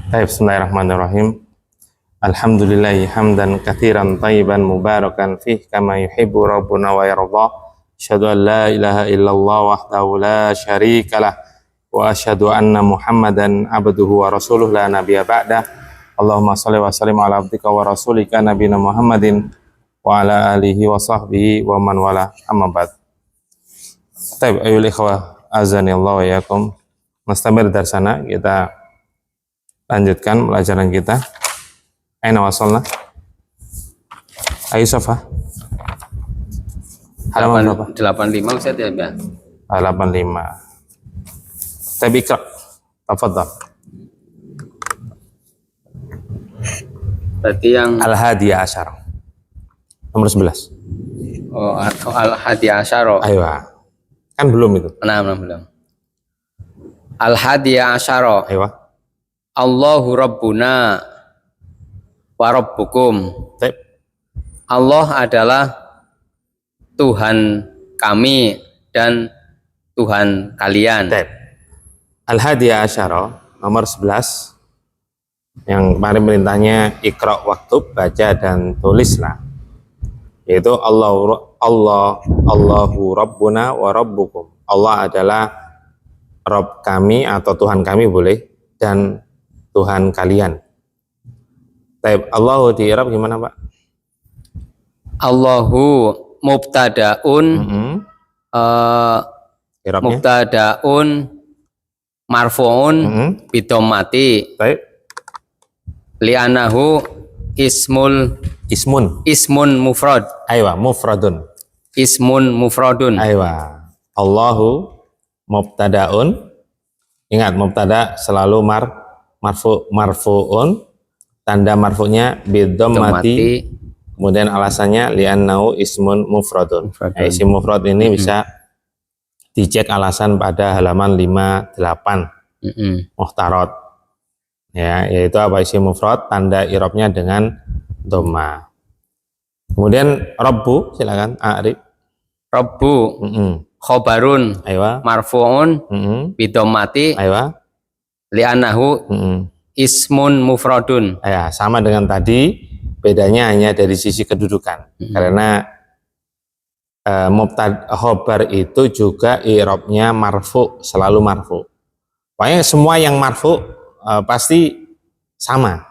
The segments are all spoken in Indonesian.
Bismillahirrahmanirrahim. Alhamdulillahi hamdan katsiran thayyiban mubarakan fih kama yuhibbu rabbuna wa yarda. Asyhadu an la ilaha illallah wahdahu la syarikalah wa asyhadu anna Muhammadan abduhu wa rasuluh la nabiyya ba'dah. Allahumma shalli wa sallim ala abdika wa rasulika nabiyina Muhammadin wa ala alihi wa sahbihi wa man wala, amma ba'd. Taib ayul ikhwah azanillahu wa yakum. Mustamir darsana, kita lanjutkan pelajaran kita. Aina wasalna? Ayo Sofa. Halaman berapa? 85 Ustaz ya, Bang. 85. Tabi ikra. Tafadhal. Berarti yang Al-Hadiyah Asyar. Nomor 11. oh, Al-Hadiyah Asyara. Ayo. Kan belum itu. Nah, belum. Al-Hadiyah Asyara. Ayo. Allahu Rabbuna wa Rabbukum. Taib. Allah adalah Tuhan kami dan Tuhan kalian. Taib. Al-Hadiyah Asyara nomor 11. Yang kemarin perintahnya ikra waktub, baca dan tulislah. Yaitu Allahu Rabbuna wa Rabbukum. Allah adalah Rabb kami atau Tuhan kami boleh, dan Tuhan kalian. Taib. Allahu di Arab gimana, Pak? Allahu mubtadaun Irabnya? mubtadaun marfuun bidomati Taib. li'anahu ismun mufrad. Aywa, mufradun. Ismun mufradun. Aywa. Allahu mubtadaun. Ingat, mubtada selalu marfuun. Tanda marfu'nya bidommati. Kemudian alasannya li'annahu ismun mufradun. Isim mufrad ini bisa dicek alasan pada halaman 58 muhtarot. Ya, yaitu apa isim mufrad, tanda i'rabnya dengan dhamma. Kemudian Rabbu, silakan a'rib. Rabbu khobarun Aywa. marfuun bidomati Aywa. li'anahu ismun mufradun. Ya, sama dengan tadi, bedanya hanya dari sisi kedudukan. Karena mubtada khobar itu juga i'rabnya marfu, selalu marfu. Pokoknya semua yang marfu pasti sama.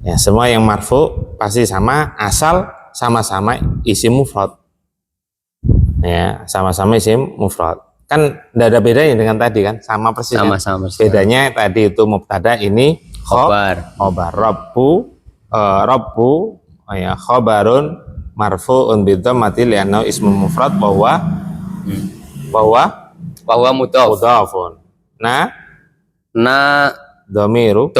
Ya, semua yang marfu pasti sama, asal sama-sama isim mufrad. Ya, sama-sama isim mufrad. Kan tidak ada bedanya dengan tadi kan, sama persis. Sama-sama. Bedanya tadi itu mubtada, ini Khobar. Rabbu ya khobarun marfu'un bidhammati li'annahu ismun mufrad bahwa mudhafun. Na domiru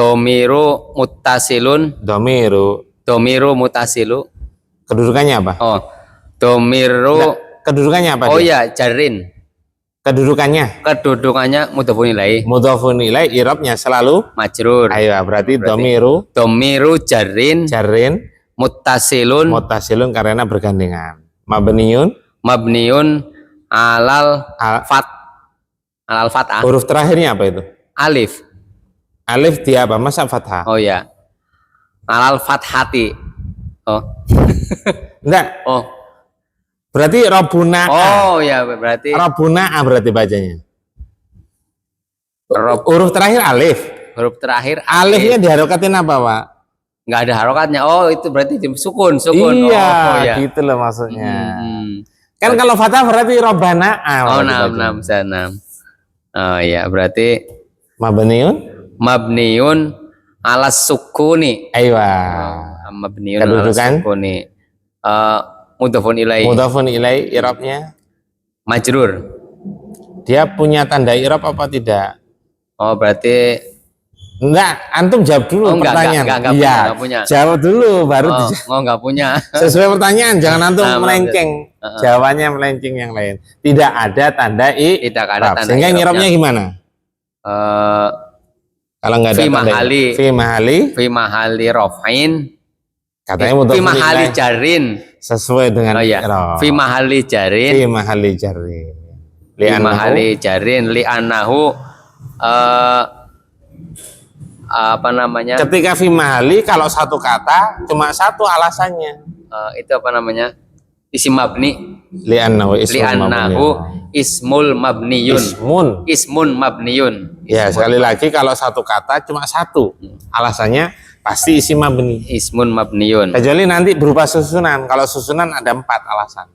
mutasilu. Kedudukannya apa? Oh, domiru. Nah, kedudukannya apa? Oh ya, jarin. Kedudukannya Mudhafun ilaih. i'rabnya selalu Majrur. Ayo, berarti domiru jarin muttasilun karena bergandengan. Mabniun alal fathah. Huruf terakhirnya apa itu? Alif Dia apa? Masa fathah? Oh ya, alal fathati. Oh enggak. oh Berarti Rabbuna. Oh ya, berarti Rabbuna berarti bacanya. Huruf terakhir alif. Alifnya diharokatin apa, Pak? Nggak ada harokatnya. Oh, itu berarti sukun. Iya, oh, ya. gitu loh maksudnya. Kan kalau fathah berarti Rabbana. Oh, enam. Oh ya, berarti mabniun alas sukuni. Aywa. Mabniun alas sukuni. Mudhafun ilaih i'rabnya majrur. Dia punya tanda i'rab apa tidak? Oh, berarti enggak, antum jawab dulu pertanyaan. Enggak punya. Jawab dulu baru dijawab. Enggak punya. Sesuai pertanyaan, jangan antum melenceng. Jawabannya melenceng yang lain. Tidak ada tanda i'rab. Sehingga i'rabnya gimana? Kalau enggak ada tanda fi mahali raf'in. Katanya mudhafun fi mahali jarin. Sesuai dengan fi mahali jarin. Li'anahu li'anahu apa namanya? Ketika fi mahali kalau satu kata cuma satu alasannya. Itu apa namanya? Isim mabni. Li'annahu Ismul mabniyun. Ismun mabniyun. Ya, sekali lagi kalau satu kata cuma satu alasannya pasti isim mabni. Ismun mabniyun. Kecuali nanti berupa susunan. Kalau susunan ada 4 alasan.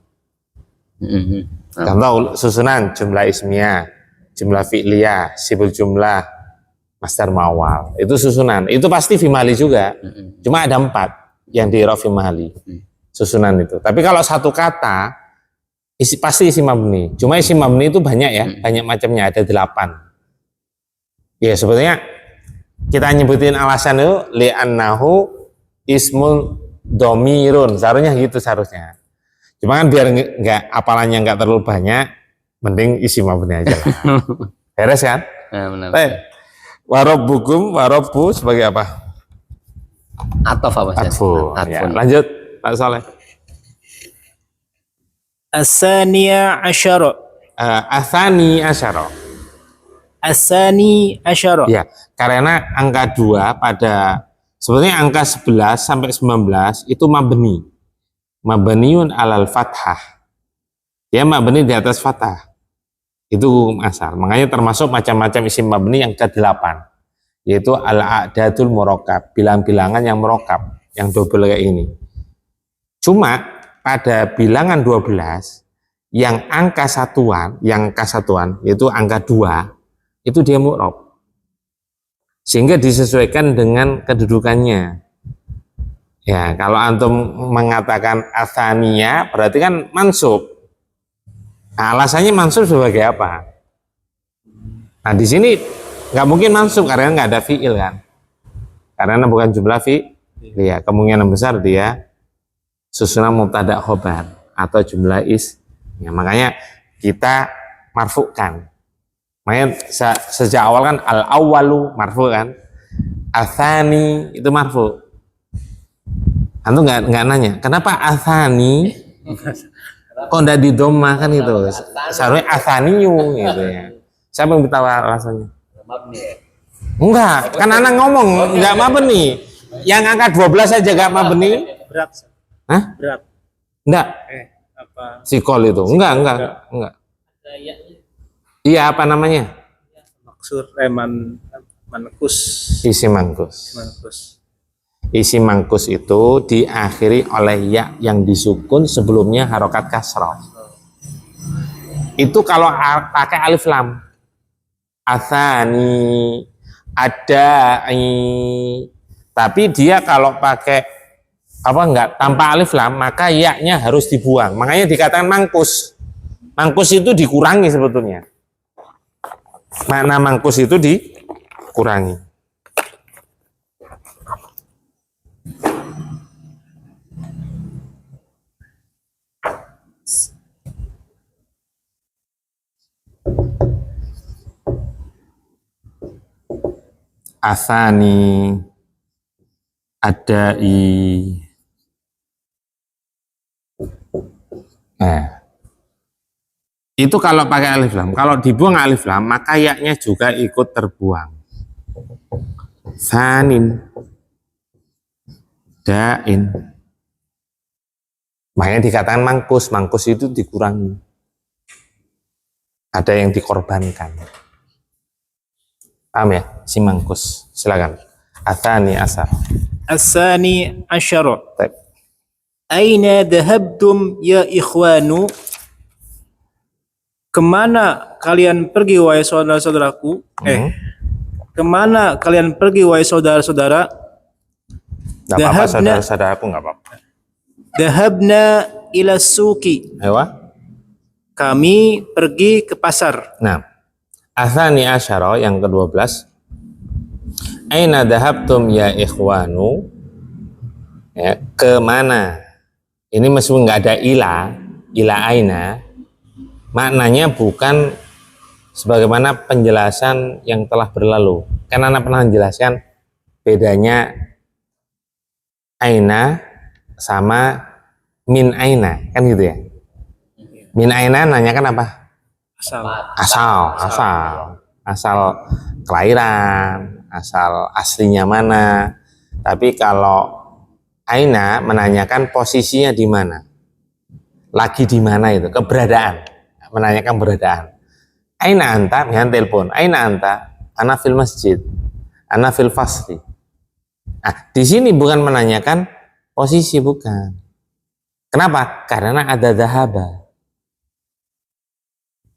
Contoh susunan jumlah ismiyah, jumlah fi'liyah, sibul jumlah, masdar mawal. Itu susunan. Itu pasti fi mahali juga. Cuma ada 4 yang di i'rab fi mahali. Susunan itu. Tapi kalau satu kata pasti isim mabni. Cuma isim mabni itu banyak ya, banyak macamnya, ada 8. Ya sebetulnya kita nyebutin alasan itu li'annahu ismul domirun. Seharusnya gitu seharusnya. Cuma kan biar nggak apalannya nggak terlalu banyak, mending isim mabni aja lah. Beres kan? Benar. Warabbukum, warabbu sebagai apa? Atof apa Mas? Atfu. Ya, lanjut Pak Saleh. As-saniya asyara. Asani asyara. As-sani asyara. Ya, karena angka 2 pada sebetulnya angka 11 sampai 19 itu mabni. Mabniun alal fathah. Ya, mabni di atas fathah. Itu hukum asal. Makanya termasuk macam-macam isim mabni yang ke-8. Yaitu al-a'dadul murakkab, bilang-bilangan yang murakkab, yang double kayak ini. Cuma pada bilangan 12 yang angka satuan, yaitu angka 2, itu dia mu'rab. Sehingga disesuaikan dengan kedudukannya. Ya, kalau antum mengatakan atsaniyah berarti kan mansub. Nah, alasannya mansub sebagai apa? Nah, di sini nggak mungkin mansub karena nggak ada fi'il kan. Karena bukan jumlah fi'il. Ya, kemungkinan besar dia susunan mubtada khobar atau jumlah ya, makanya kita marfu'kan. Makanya sejak awal kan al-awwalu marfu' kan. Atsani itu marfu'. Antum nggak nanya, kenapa atsani? Kok ndak di dhamma kan itu? Seharusnya atsaniyu gitu ya. Siapa yang beritahu alasannya? Enggak, kan anak ngomong nggak mabni. Yang angka 12 saja nggak mabni. Berat. Hah? Berat. Enggak. Apa? Sikol itu. Enggak. Iya, apa namanya? Maksur mankus. Isim mangkus. Mankus. Isim mangkus itu diakhiri oleh ya yang disukun sebelumnya harokat kasrah. Itu kalau pakai alif lam. Atsani, adai. Tapi dia kalau pakai enggak tanpa alif lam, maka ya-nya harus dibuang. Makanya dikatakan mangkus. Mangkus itu dikurangi sebetulnya. Makna mangkus itu dikurangi. Asani, adai. Nah, itu kalau pakai alif lam. Kalau dibuang alif lam, maka ya-nya juga ikut terbuang. Sanin, dain. Makanya dikatakan mangkus. Mangkus itu dikurangi. Ada yang dikorbankan. Paham ya? Si mangkus. Silakan. Atsani asar. As-sani asyara. Baik. Aina dhahabtum ya ikhwanu? Kemana kalian pergi wahai saudara-saudaraku? Kemana kalian pergi wahai saudara-saudara? Gak apa-apa saudara-saudaraku, gak apa-apa. Dhahabna ila suki. Ayo. Kami pergi ke pasar. Nah, atsani asyara yang ke-12. Aina dhahabtum ya ikhwanu? Ya, kemana? Ini meskipun nggak ada ila aina, maknanya bukan sebagaimana penjelasan yang telah berlalu. Kan anak pernah menjelaskan bedanya aina sama min aina, kan gitu ya. Min aina nanyakan apa? Asal. Asal kelahiran, asal aslinya mana. Tapi kalau aina menanyakan posisinya di mana, lagi di mana, itu keberadaan, menanyakan keberadaan. Aina anta, misalnya telepon, aina anta, ana fil masjid, ana fil fasli. Nah, di sini bukan menanyakan posisi, bukan. Kenapa? Karena ada dahaba.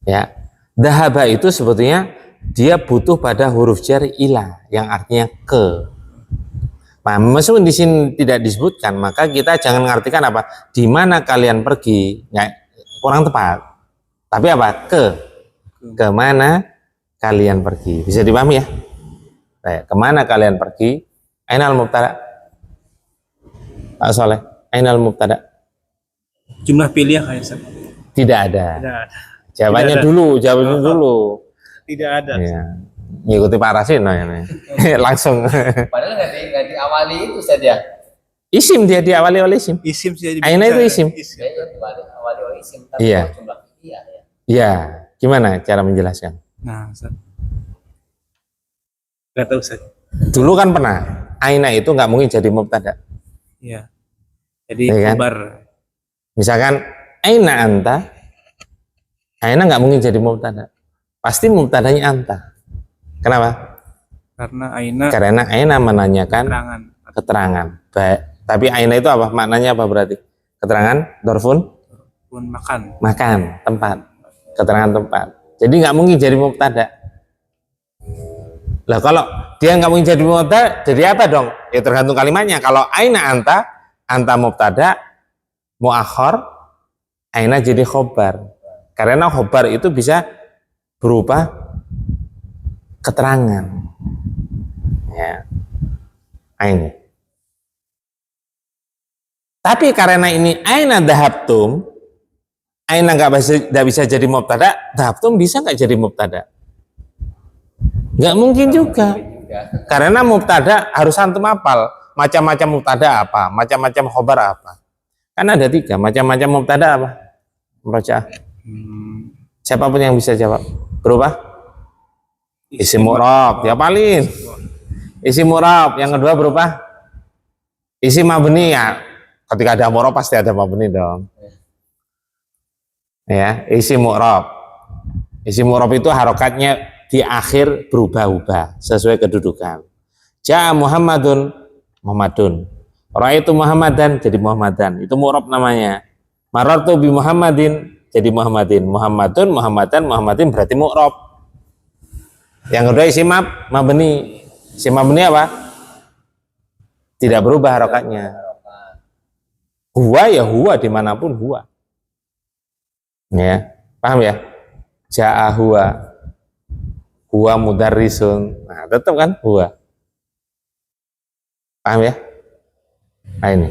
Ya, dahaba itu sebetulnya dia butuh pada huruf jar ila yang artinya ke. Nah, meskipun di sini tidak disebutkan, maka kita jangan mengartikan apa? Di mana kalian pergi? Nggak, kurang tepat. Tapi apa? Kemana kalian pergi? Bisa dipahami ya? Nah, kemana kalian pergi? Ainal mubtada? Pak Soleh, ainal mubtada? Jumlah pilihan kayak Ustaz. Tidak ada. Tidak ada. Jawabannya Tidak ada. dulu, jawabannya dulu. Tidak ada. Ya. Ngikuti Pak Rasino ya. Langsung. Padahal nggak diawali itu saja. Isim, dia diawali oleh isim. Isim saja Aina itu isim. Ya, diawali oleh isim, tapi Iya. kalau jumlah iya ya. Iya. Gimana cara menjelaskan? Nah, Ustaz. Nggak tahu Ustaz. Dulu kan pernah. Aina itu nggak mungkin jadi mubtada. Iya. Jadi Iya kan? kabar. Misalkan aina anta, aina nggak mungkin jadi mubtada. Pasti mubtadanya anta. Kenapa? Karena aina Karena aina menanyakan keterangan. keterangan. Baik. Tapi aina itu apa? Maknanya apa berarti? Keterangan dorfun Pun makan. makan, tempat. Keterangan tempat. Jadi nggak mungkin jadi mubtada. Lah kalau dia nggak mungkin jadi mubtada, jadi apa dong? Ya tergantung kalimatnya. Kalau aina anta mubtada, muakhar, aina jadi khobar. Karena khobar itu bisa berupa keterangan. Ya. Aina. Tapi karena ini aina dhahabtum, aina nggak bisa jadi mubtada, dhahabtum bisa nggak jadi mubtada? Nggak mungkin juga. Karena mubtada harus antum hafal. Macam-macam mubtada apa, macam-macam khobar apa. Kan ada 3, macam-macam mubtada apa? Merajaah. Siapapun yang bisa jawab. Berubah? Isim mu'rab, ya paling. Isim mu'rab, yang kedua berubah? Isim mabni, ya. Ketika ada mu'rab pasti ada mabni dong. Ya, isim mu'rab. Isim mu'rab itu harokatnya di akhir berubah-ubah sesuai kedudukan. Ja'a Muhammadun, Muhammadun. Ra'aitu Muhammadan, jadi Muhammadan. Itu mu'rab namanya. Marartu bi Muhammadin, jadi Muhammadin. Muhammadun, Muhammadan, Muhammadin berarti mu'rab. Yang kedua isim mabni. Isim mabni apa? Tidak berubah harokatnya. Huwa ya huwa, dimanapun huwa. Ya, paham ya? Ja'a huwa. Huwa mudarrisun. Nah, tetap kan huwa. Paham ya? Nah ini.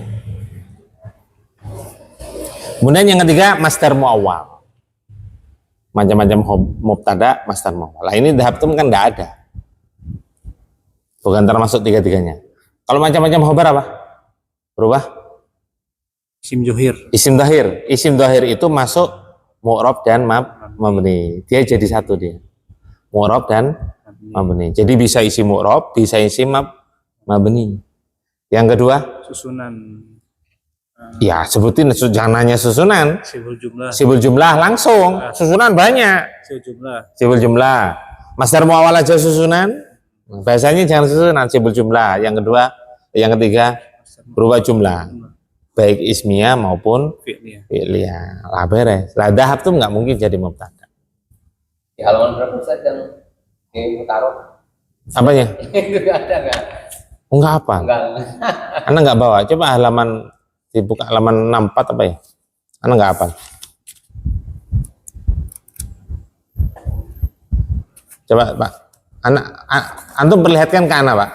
Kemudian yang ketiga masdar muawwal. Macam-macam mubtada, masdar muawwal. Lah ini dhahabtum kan enggak ada. Bukan termasuk tiga-tiganya. Kalau macam-macam khobar apa? Berubah? Isim johir. Isim dhahir. Isim dhahir itu masuk mu'rab dan mabni. Dia jadi satu dia. Mu'rab dan mabni. Jadi bisa isi mu'rab, bisa isi mabni. Yang kedua? Susunan. Ya, sebutin, jangan nanya susunan. Sibul jumlah. Sibul jumlah langsung. Susunan banyak. Sibul jumlah. Sibul jumlah. Masdar muawwal aja susunan. Bahasanya jangan susunan, sibul jumlah. Yang kedua, yang ketiga berubah jumlah. Baik ismiyah maupun fi'liyah. Lah beres. Lah dhahab tuh nggak mungkin jadi mubtada. Di halaman berapa Ustaz yang di Mutaroh? Apanya? Itu ada nggak? Enggak apa. Enggak. Anda nggak bawa. Coba halaman dibuka halaman 64 apa ya? Anda nggak apa? Coba Pak. Antum perlihatkan ke Ana Pak.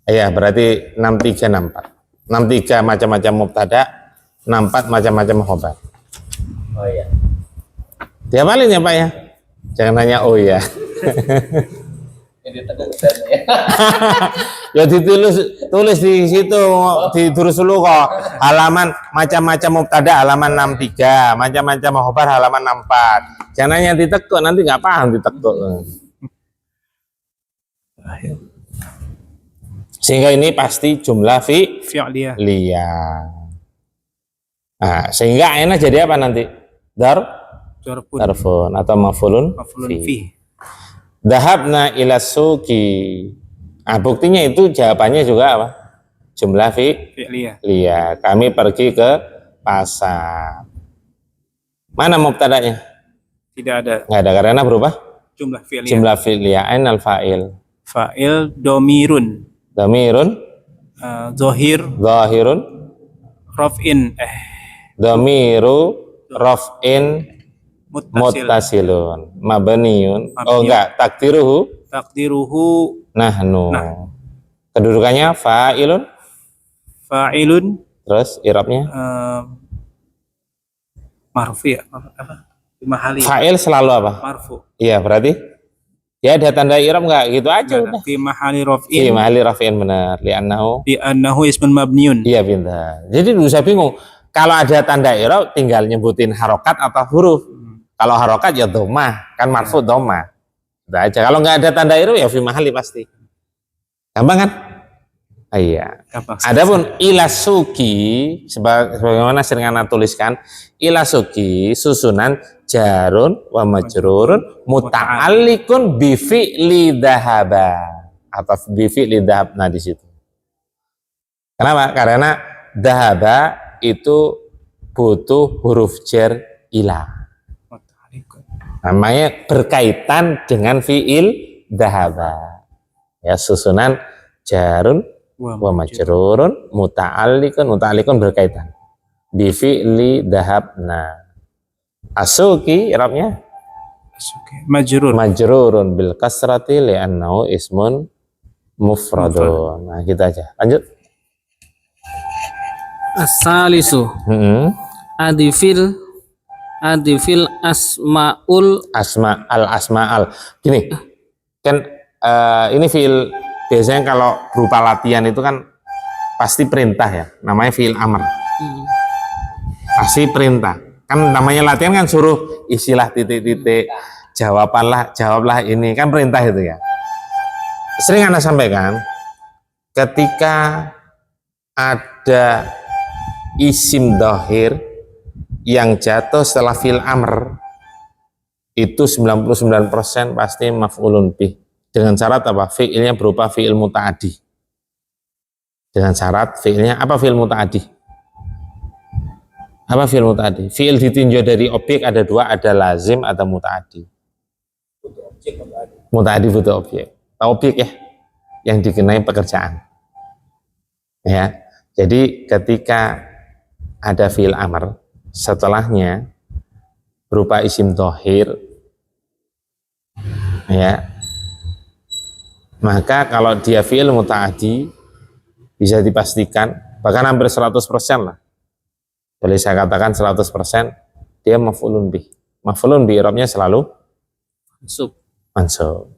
Iya, berarti 63 64. 63 macam-macam mubtada, 64 macam-macam khobar. Oh iya. Diapalin ya Pak ya? Jangan nanya oh ya. Ini teguk Ustaz ya. Ya tulis di situ, ditulis dulu kok. Halaman macam-macam mubtada halaman 63, macam-macam khobar halaman 64. Jangan nanya ditekuk, nanti nggak paham ditekuk. Sehingga ini pasti jumlah fi'liyah. fi'liyah. Nah, sehingga aina jadi apa nanti? Zarfun Darfun atau maf'ulun maf'ulun fi. fi. Dahabna ila suki. Nah, buktinya itu jawabannya juga apa? Jumlah Fi'liyah. fi'liyah. Kami pergi ke pasar. Mana mubtada'nya? Tidak ada. Nggak ada karena berubah Jumlah fi'liyah. jumlah fi'liyah. Ainal fa'il. Fa'il domirun. Dhamirun Zohir zahirun raf'in dhamiru raf'in muttasil. muttasilun mabniun. Mabniun. Oh enggak, takdiruhu Takdiruhu nahnu. Nah. Kedudukannya fa'ilun, fa'ilun terus i'rabnya marfu ya apa? Mahali. fa'il selalu apa? Marfu. Iya, berarti ya ada tanda i'rab enggak? Gitu aja udah. Fi mahali Fi raf'in mahalli raf'in, benar. Li'annahu. bi annahu ismun mabniun. Iya, pintar. Jadi nggak usah bingung. Kalau ada tanda i'rab tinggal nyebutin harokat atau huruf. Kalau harokat ya dhammah, kan marfu dhammah. Udah aja. Kalau nggak ada tanda i'rab ya fi mahalli pasti. Gampang kan? Iya. Gampang. Adapun ilasuki sebagaimana sering ana tuliskan, ilasuki susunan jarun wa majrurun muta'alliqun bi fi'li dhahaba atau bi fi'li dhahabna di situ. Kenapa? Karena dhahaba itu butuh huruf jar ila. Namanya berkaitan dengan fi'il dhahaba. Ya, susunan jarun wa majrurun muta'alliqun berkaitan bi fi'li dhahabna. Asuki i'rabnya Majrur. majrurun bil kasrati li'annahu ismun mufradun. Nah, gitu aja. Lanjut. As-salisu adifil asmaul Asma'al. Gini, kan ini fi'il biasanya kalau berupa latihan itu kan pasti perintah ya. Namanya fi'il amr. Pasti perintah. Kan namanya latihan kan suruh isilah titik-titik, jawablah ini, kan perintah itu ya. Sering Anda sampaikan, ketika ada isim dhahir yang jatuh setelah fi'il amr, itu 99% pasti maf'ulun bih. Dengan syarat apa? Fi'ilnya berupa fi'il muta'addi. Dengan syarat fi'ilnya apa? Fi'il muta'addi. Apa fi'il muta'addi? Fi'il ditinjau dari objek ada dua, ada lazim, ada muta'addi. Muta'addi butuh objek. Objek ya, yang dikenai pekerjaan. Ya, jadi ketika ada fi'il amr, setelahnya berupa isim dhahir, ya, maka kalau dia fi'il muta'addi bisa dipastikan bahkan hampir 100% lah, boleh saya katakan 100% dia maf'ulun bih. Maf'ulun bih i'rabnya selalu mansub.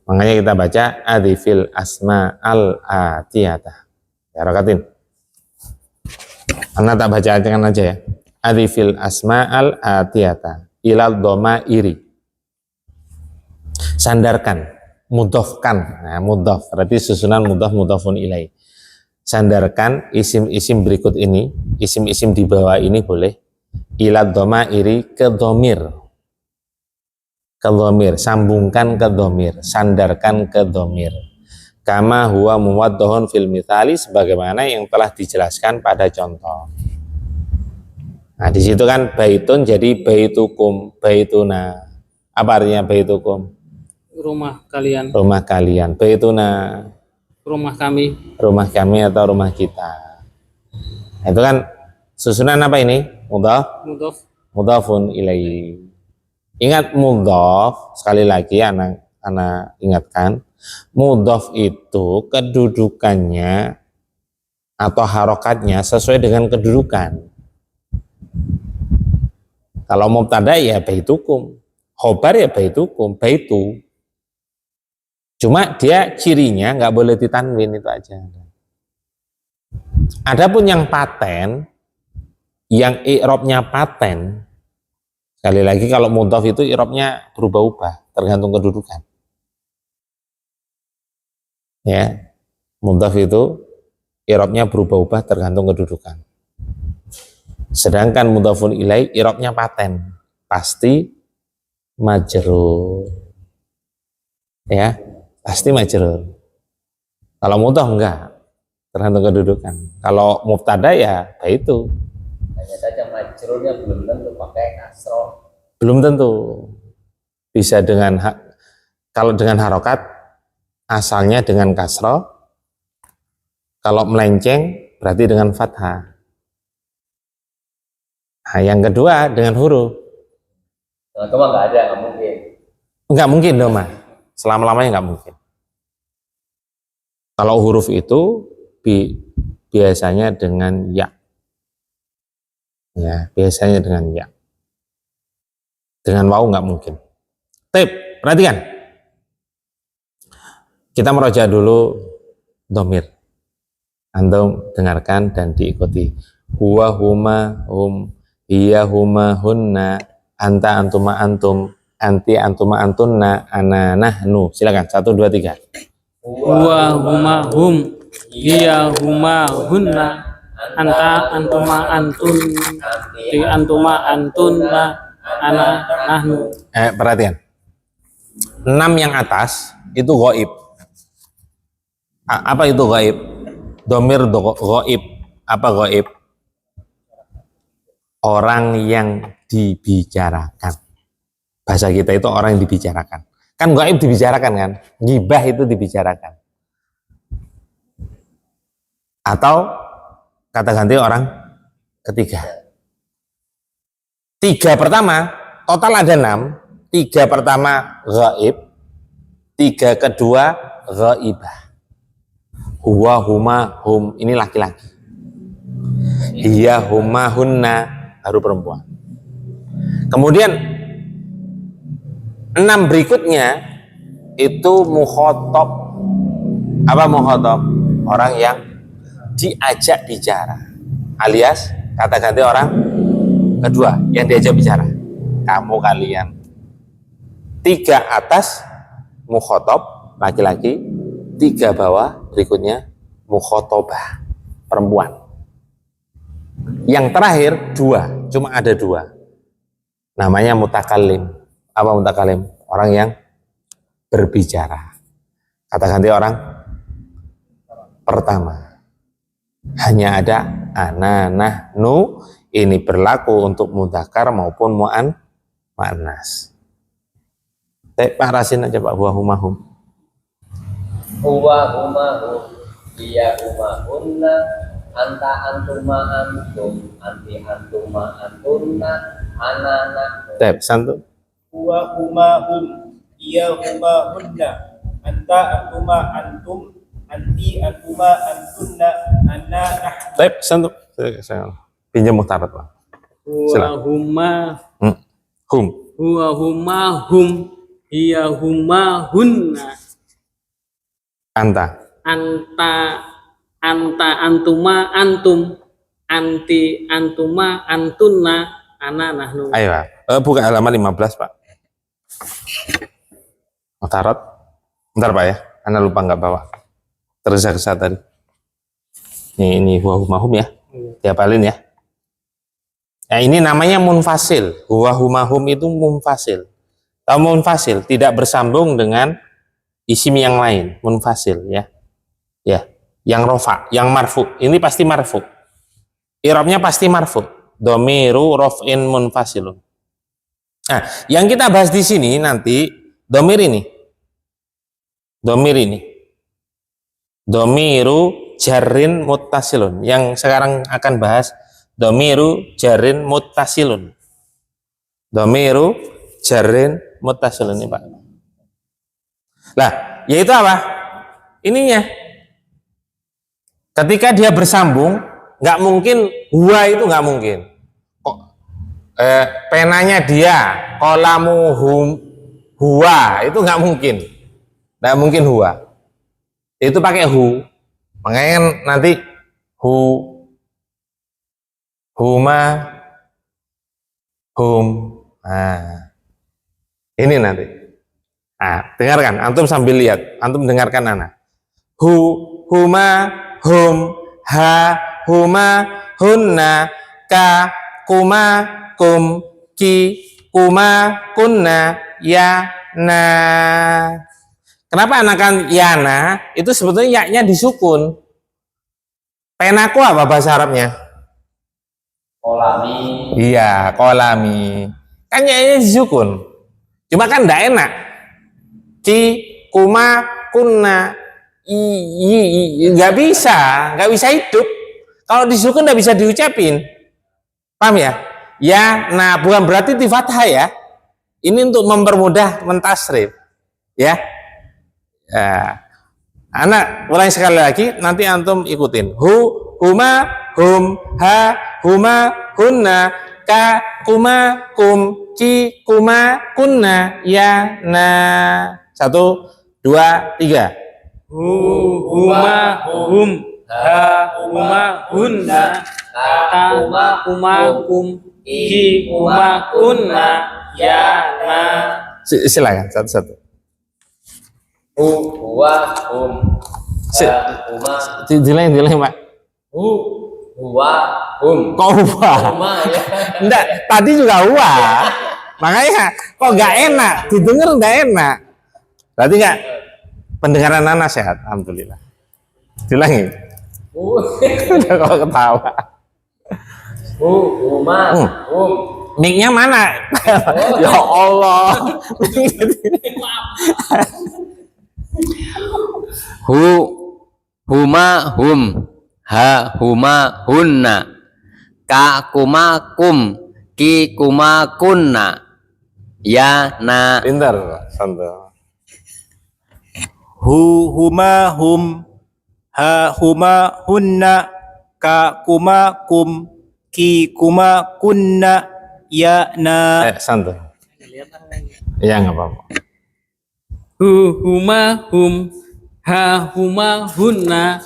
Makanya kita baca adifil asma al atiyata. Ya, rakatin. Anda tak baca aja ya. Adifil asma al atiyata ilal dhamairi. Sandarkan, mudhofkan. Nah, mudhof berarti susunan mudhof mudhofun ilaih. Sandarkan isim-isim berikut ini, isim-isim di bawah ini boleh ilal dhamairi ke dhamir. Ke dhamir, sambungkan ke dhamir, sandarkan ke dhamir. Kama huwa muwaddohun fil mithali, sebagaimana yang telah dijelaskan pada contoh. Nah, di situ kan baitun jadi baitukum, baituna. Apa artinya baitukum? rumah kalian, Rumah kalian. Baituna, rumah kami, rumah kami atau rumah kita. Nah, itu kan susunan apa ini? Mudhaf, mudhof, mudhafun ilaihi. Ingat mudhaf, sekali lagi anak ingatkan, mudhaf itu kedudukannya atau harokatnya sesuai dengan kedudukan. Kalau mubtada ya baitukum, khobar ya baitukum, baitu. Cuma dia cirinya nggak boleh ditanwin, itu aja. Adapun yang paten, yang i'rabnya paten, sekali lagi kalau mudhaf itu i'rabnya berubah-ubah tergantung kedudukan. Ya, mudhaf itu i'rabnya berubah-ubah tergantung kedudukan. Sedangkan mudhafun ilaih i'rabnya paten, pasti majrur. Ya, pasti majrur. Kalau mudhaf enggak, tergantung kedudukan. Kalau mubtada ya itu. Hanya saja majrurnya belum tentu pakai kasroh. Belum tentu. Bisa dengan kalau dengan harokat asalnya dengan kasroh. Kalau melenceng berarti dengan fathah. Nah, yang kedua dengan huruf. Dengan koma nggak ada, nggak mungkin. Enggak mungkin dong, Mas. Selama-lamanya enggak mungkin. Kalau huruf itu biasanya dengan ya. Ya, biasanya dengan ya. Dengan waw enggak mungkin. Tip, perhatikan. Kita meroja dulu domir. Antum dengarkan dan diikuti. Huwa huma hum, hiya huma hunna, anta antuma antum, anti antuma antunna, ana nahnu. Silakan 1 2 3. Huwa huma hum, hiya huma hunna, anta antuma antun, ti antuma antunna, ana nahnu. Perhatian. 6 yang atas itu ghaib. Apa itu ghaib? Domir ghaib. Apa ghaib? Orang yang dibicarakan. Bahasa kita itu orang yang dibicarakan. Kan ghaib dibicarakan kan? Ghibah itu dibicarakan. Atau kata ganti orang ketiga. 3 pertama, total ada 6. 3 pertama ghaib. 3 kedua ghaibah. Huwa huma hum, ini laki-laki. Hiya huma hunna, baru perempuan. Kemudian 6 berikutnya itu mukhotob. Apa mukhotob? Orang yang diajak bicara, alias kata ganti orang kedua yang diajak bicara. Kamu kalian. 3 atas mukhotob laki-laki, 3 bawah berikutnya mukhotobah perempuan. Yang terakhir 2, cuma ada 2. Namanya mutakalim. Apa mutakalim? Orang yang berbicara. Kata ganti orang pertama. Hanya ada ana, nahnu. Ini berlaku untuk mudzakkar maupun muannas. Pak Rasin aja Pak, huwa huma hum. Huwa huma hum, hiya huma hunna, anta antuma antum, anti antuma antunna, ana nahnu. Tep, santu. Huwa huma hum, hiya huma hunna, anta antuma antum, anti antuma antunna, ana nahnu. Tep, santu. Saya pinjam muhtarat Pak. Huwa huma Hum. huwa huma hum, hiya huma hunna, Anta. anta antuma antum, anti antuma antunna, ana nahnu. Ayo Pak. Buka halaman 15 Pak. Muhtarat. Bentar Pak ya. Anda lupa nggak bawa. Tergesa-gesa tadi. Ini huwa huma hum ya. Diapalin ya. Nah ini namanya munfasil. Huwa huma hum itu munfasil. Tahu munfasil? Tidak bersambung dengan isim yang lain. Munfasil ya. Ya. Yang rofa, yang marfu. Ini pasti marfu. I'rabnya pasti marfu. Domiru rof'in munfasilun. Nah, yang kita bahas di sini nanti domir ini. Domir ini. Domiru jarrin muttasilun. Yang sekarang akan bahas domiru jarrin muttasilun. Domiru jarrin muttasilun ini Pak. Lah, yaitu apa? Ininya. Ketika dia bersambung, nggak mungkin huwa itu nggak mungkin. Penanya dia, kolamu huwa itu nggak mungkin. Nggak mungkin huwa. Itu pakai hu. Makanya kan nanti huma, hum. Nah, ini nanti. Nah, dengarkan. Antum sambil lihat. Antum dengarkan anak. hu, huma, hum, ha, huma, hunna, ka, kuma, kum, ki, kuma, kunna, ya, na. Kenapa anakan yana? Itu sebetulnya yaknya disukun. Penaku apa bahasa Arabnya? Kolami. Iya, kolami. Kan yaknya disukun. Cuma kan enggak enak. Ki, kuma, kunna, nggak bisa hidup. Kalau disukun nggak bisa diucapin. Paham ya? Ya, nah bukan berarti di fathah ya. Ini untuk mempermudah mentasrif. Ya. Ya. Anak ulangi sekali lagi, nanti antum ikutin. Hu, huma, hum, ha, huma, hunna, ka, kuma, kum, ki, kuma, kunna, ya, na. 1, 2, 3. Hu, huma, hum, ha, huma, hunna, ka, kuma, kum, ki, kuma, kunna, ya, na. Silakan satu-satu. Hu, huwa, hum, ha, huma. Dilain Pak. Hu, huwa, hum. Kok huwa? Huma ya. Enggak, tadi juga huwa. Makanya kok nggak enak, didengar nggak enak. Berarti nggak pendengaran anak sehat, alhamdulillah. Diulangi. Hu, Udah kok ketawa. hu, huma, hum. Mic-nya mana? Ya Allah. Hu, huma, hum, ha, huma, hunna, ka, kuma, kum, ki, kuma, kunna, ya, na. Pintar, santai. Hu, huma, hum, ha, huma, hunna, ka, kuma, kum, ki, kuma, kunna, ya, na. Santai. Ya nggak apa-apa. Hu, huma, hum, ha, huma, hunna,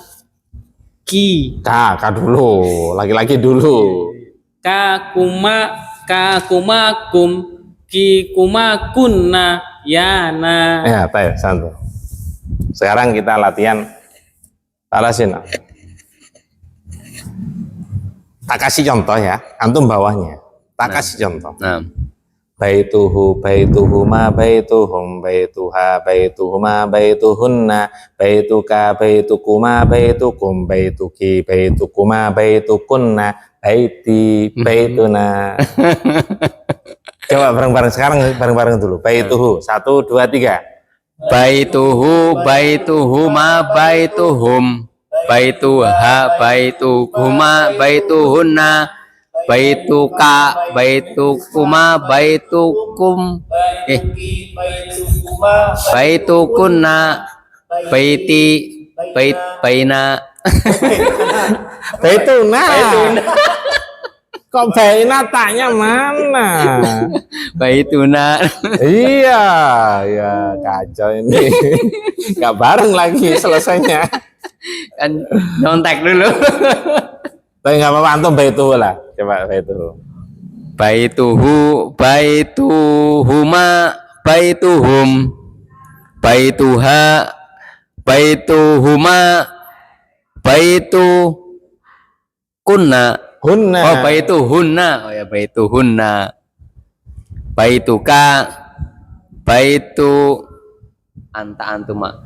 ki, Ka dulu, laki-laki dulu. ka, kuma, kum, ki, kuma, kunna, ya, na. Ya, teh, santai. Sekarang kita latihan Talasin. Tak kasih contoh ya, antum bawahnya. Tak kasih contoh. Nah, Baituhu, baituhuma, baituhum, baituha, baituhuma, baituhunna, baituka, baitukuma, baitukum, baituki, baitukuma, baitukunna, baiti, baituna. Coba bareng-bareng sekarang, bareng-bareng dulu. Baituhu, 1, 2, 3. baituhu, baituhuma, baituhum, baituha, baitukuma, baituhunna, baituka, baitukuma, baitukum, baitukunna, baiti, baina. Baituna. Kok baina taknya mana? Baituna. Iya, ya kacau ini. Gak bareng lagi selesainya. Kan nyontek dulu. Tapi nggak apa-apa, antum baituhu lah. Coba baituhu. Baituhu, baituhuma, baituhum, baituha, baituhuma, baitukunna. Hunna. Oh, baituhunna. Oh ya, baituhunna. Baituka, baitu anta antuma.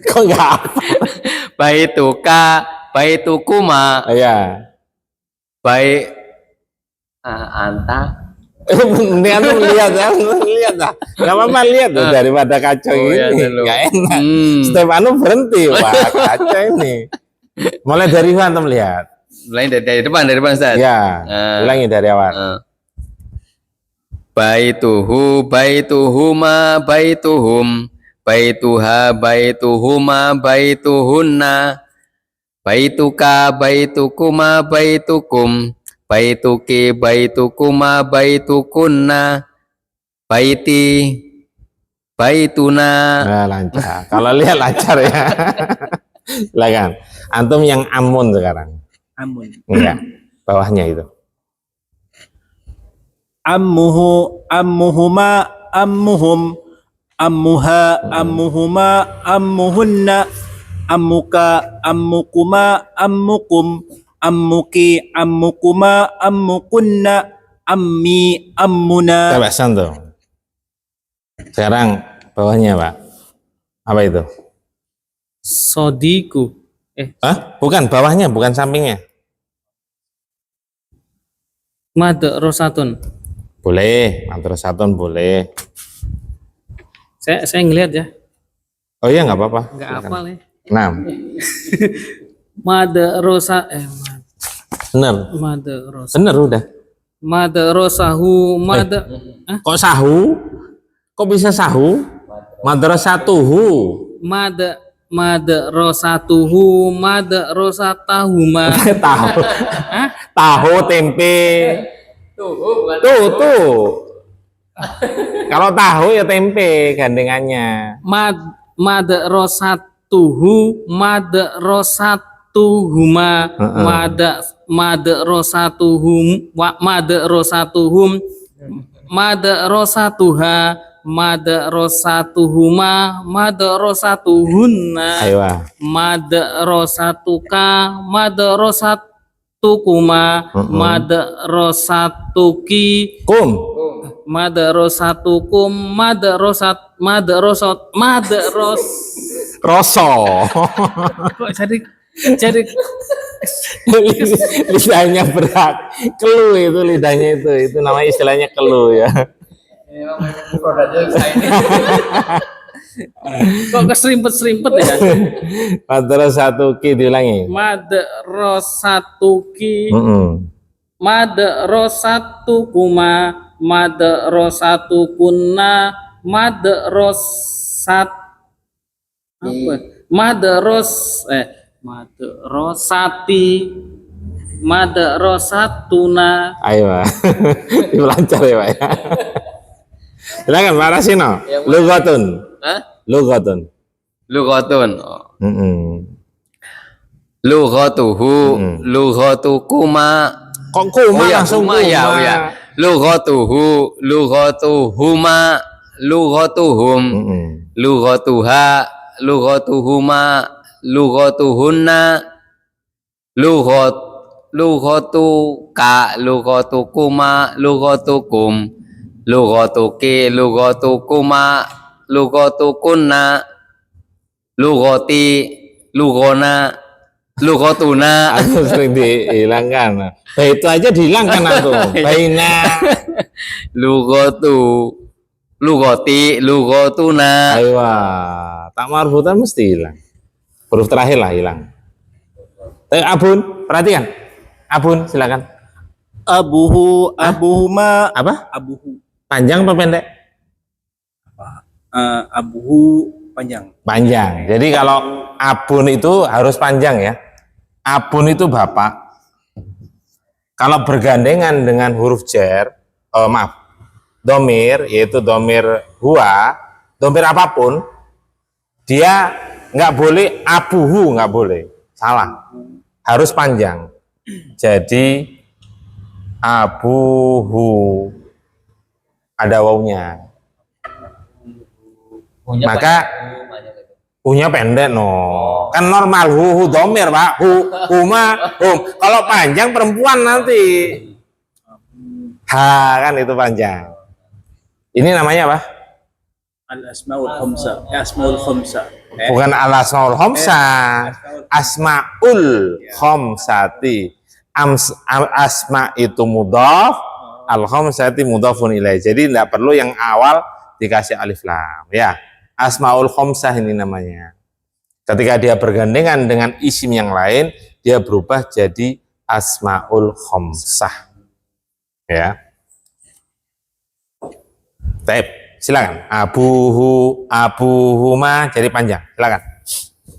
Kok nggak apa? Baituka, baitukuma, Iya. anta. Ini antum lihat ya, lihat lah. Nggak apa-apa lihat tuh daripada kacau Oh, iya, ini. dulu. Nggak enak. Hmm. Step berhenti, wah kacau ini. Mulai dari antum lihat. Lain dari depan Ustaz. Ya, ulangi dari awal. Baituhu, baituhuma, baituhum, baituha, baituhuma, baituhunna, baituka, baitukuma, baitukum, baituki, baitukuma, baitukunna, baiti, baituna. Nah, lancar. Kalau lihat lancar ya. Silakan. Antum yang amun sekarang. Amun. Enggak. Bawahnya itu. Ammuhu, ammuhuma, ammuhum, ammuha, ammuhuma, ammuhunna, ammuka, ammukuma, ammukum, ammuki, ammukuma, ammukunna, ammi, ammuna. Coba santo. Sekarang bawahnya Pak. Apa itu? Sodiku. Hah? Bukan bawahnya, bukan sampingnya. Madrasatun. Boleh, madrasatun boleh. Saya ngelihat ya. Oh iya nggak apa-apa. Enggak Silakan. hafal ya. 6. Madrasa Bener. madrasa. Bener udah. Madrasahu Hah? Kok sahu? Kok bisa sahu? Madrasatuhu. Madrasatuhu madrasatahuma. Tahu. Tahu tempe. Tuh. Kalau tahu ya tempe gandengannya. Madrasatuhu madrasatuhuma madrasatuhum madrasatuha madrasatuhuma madrasatuhunna Ayo. madrasatuka madrasatukuma madrasatuki Kum. madrasatukum madrasat Roso. kok jadi Lidahnya berat. Kelu itu lidahnya itu namanya istilahnya kelu ya. kok keserimpet-serimpet ya. Madrasatuki diulangi. Madrasatuki Mm-mm. madrasatukuma madrasatukunna madrasat apa madrasati madrasatuna. Ayo Pak. Lancar ya Pak ya. Silakan Pak Rasino. Lugatun. Hah? Lugatun. Lughatun. Lughatuhu, lughatukuma. Kok kuma ya, langsung kuma, ya, oh ya. Lughatuhu, lughatuhuma, lughatuhum, lughatuha, lughatuhuma, lughatuhunna, lughatuka, lughatukuma, lughatukum, lughatuki, lughatukuma, lughatukunna, lughati, lughona, lughatuna. Aku sering dihilangkan. Itu aja dihilangkan aku. Baina. Lughatu, lughati, lughatuna. Ayo. Tak marbutan mesti hilang. Huruf terakhir lah hilang. Tapi Abun, perhatikan. Abun, silakan. Abuhu, abuhuma, Apa? abuhu, Panjang apa pendek? abuhu panjang. Panjang. Jadi kalau abun itu harus panjang ya. Abun itu bapak. Kalau bergandengan dengan huruf jar, domir, yaitu domir huwa, domir apapun, dia nggak boleh abuhu, nggak boleh. Salah. Harus panjang. Jadi abuhu ada wawunya. Maka hu-nya pendek no. Kan normal hu domir Pak. Huma hum. Kalau panjang perempuan nanti. Ha kan itu panjang. Ini namanya apa? Al-asmaul khamsa. Asmaul khamsa. Bukan al-asmaul khamsa. Asmaul khamsati. Asma itu mudhaf, al-khamsati mudhafun ilaih. Jadi tidak perlu yang awal dikasih alif lam ya. Asmaul khamsah ini namanya. Ketika dia bergandengan dengan isim yang lain, dia berubah jadi asmaul khamsah. Ya. Baik, silakan. Abuhuma jadi panjang. Silakan.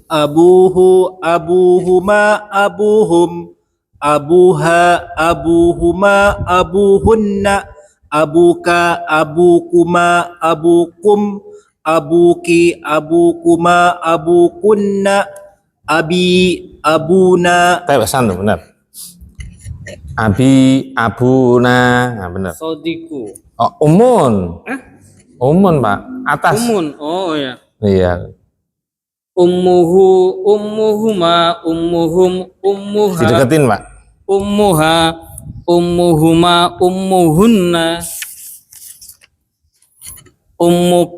Abuhu, abuhuma, abuhum, abuha, abuhuma, abuhunna, abuka, abukuma, abukum, abuki, abukuma, abukunna, abi, abuna. Baik, santu benar. Abi, abuna, nah benar. Sodiku. Oh, umun. Umun, Pak. Atas. Umun. Oh ya. Iya. Ummuhu, ummuhuma, ummuhum, ummuha, Dideketin, Pak. ummuha, ummuhuma, ummuhunna, ummuk,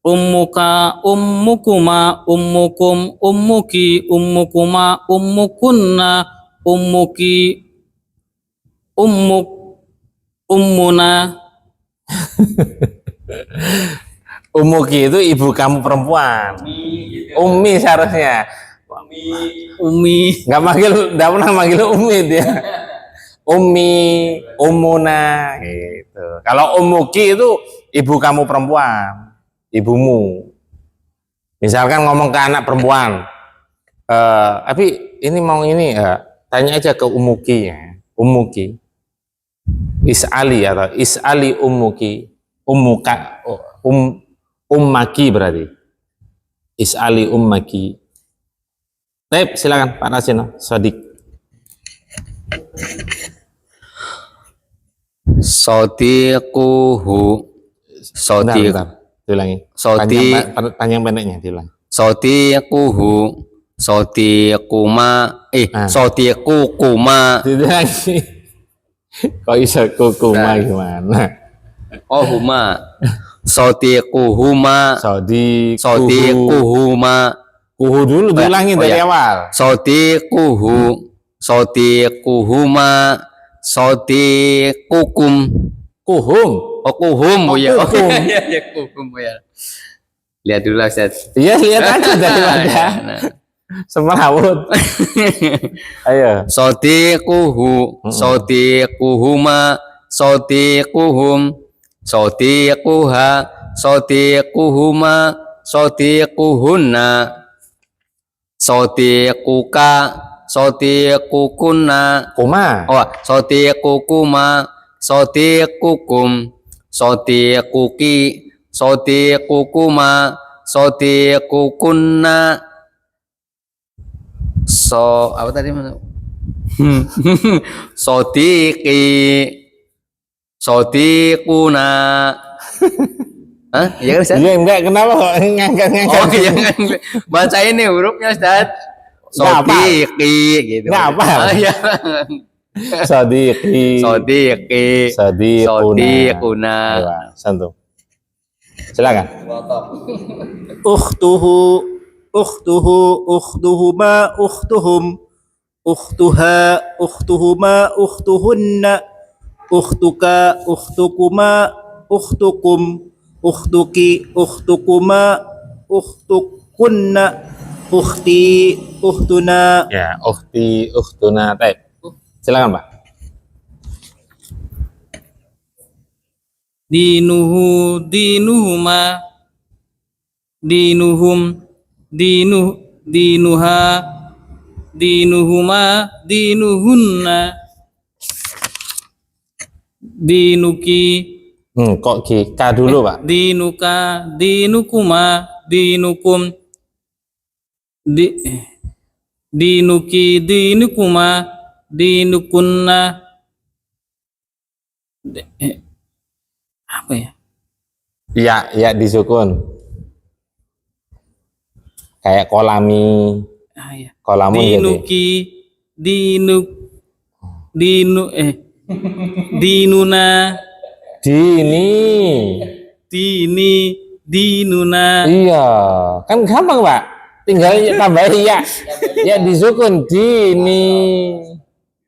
ummuka, ummukuma, ummukum, ummuki, ummukuma, ummukunna, ummuki, ummuk, ummuna. Umuki itu ibu kamu perempuan. Umi seharusnya. Umi. Nggak pernah manggil Umi dia. Umi, Umuna, gitu. Kalau Umuki itu ibu kamu perempuan, ibumu. Misalkan ngomong ke anak perempuan, tapi ini mau ini, tanya aja ke Umuki ya. Umuki, Is'ali atau Is'ali Umuki, Umuka, Ummaki berarti. Is'ali Ummaki. Baik, silakan Pak Rasino, Sodik. Sodiquhu. Sodiq. Bentar, diulangi. Sodi. Panjang pendeknya diulangi. Sodiquhu. Sodiquma. Sodiqukuma. Diulangi. Kok bisa kukuma gimana? Oh, huma. Sodiquhuma. Sodiquhuma. Kuhu dulu diulangi dari awal. Sodiquhu. Sodiquhuma. Sodiqukum. Kuhum. Oh, kuhum bu ya. Oh, kuhum. ya, kuhum bu ya. Lihat dulu lah, Ustaz. Iya, lihat aja daripada semerawut. Ayo. Sodiquhu. Sodiquhuma. Sodiquhum. Sodiquha. Sodiquhuma. Sodiquhunna. Sodiquka. Sodiqukunna. Kuma. Oh, sodiqukuma. Sodiqukum. Sodiquki. Sodiqukuma. Sodiqukunna. Apa tadi mana? Sodiqi. Sodiquna. Hah? Iya kan, Ustaz? Iya, enggak, kenapa kok ngangkat-ngangkat? Oh iya, baca ini hurufnya, Ustaz. Sodiqi gitu. Nggak apa. Oh, iya. Sadiqi. Sodiqi. Sadiquna. Sodiquna. Ayo, Santu. Silakan. Ukhtuhu, ukhtuhuma, ukhtuhum, ukhtuha, ukhtuhuma, ukhtuhunna, ukhtuka, ukhtukuma, ukhtukum, ukhtuki, ukhtukuma, ukhtukunna, ukhti, ukhtuna. Ya, ukhti, ukhtuna. Baik. Silakan, Pak. Dinuhu, dinuhuma, dinuhum, dinuha, dinuhuma, dinuhunna, dinuki, Kok K dulu, Pak? dinuka, dinukuma, dinukum, dinuki, dinukuma, dinukunna. Apa ya? Ya disukun. Kayak kolami, Ah, ya. kolamun jadi. Dinuki, dinuna, Dini. dinuna. Iya, kan gampang, Pak. Tinggal tambahin ya. Ya disukun dini.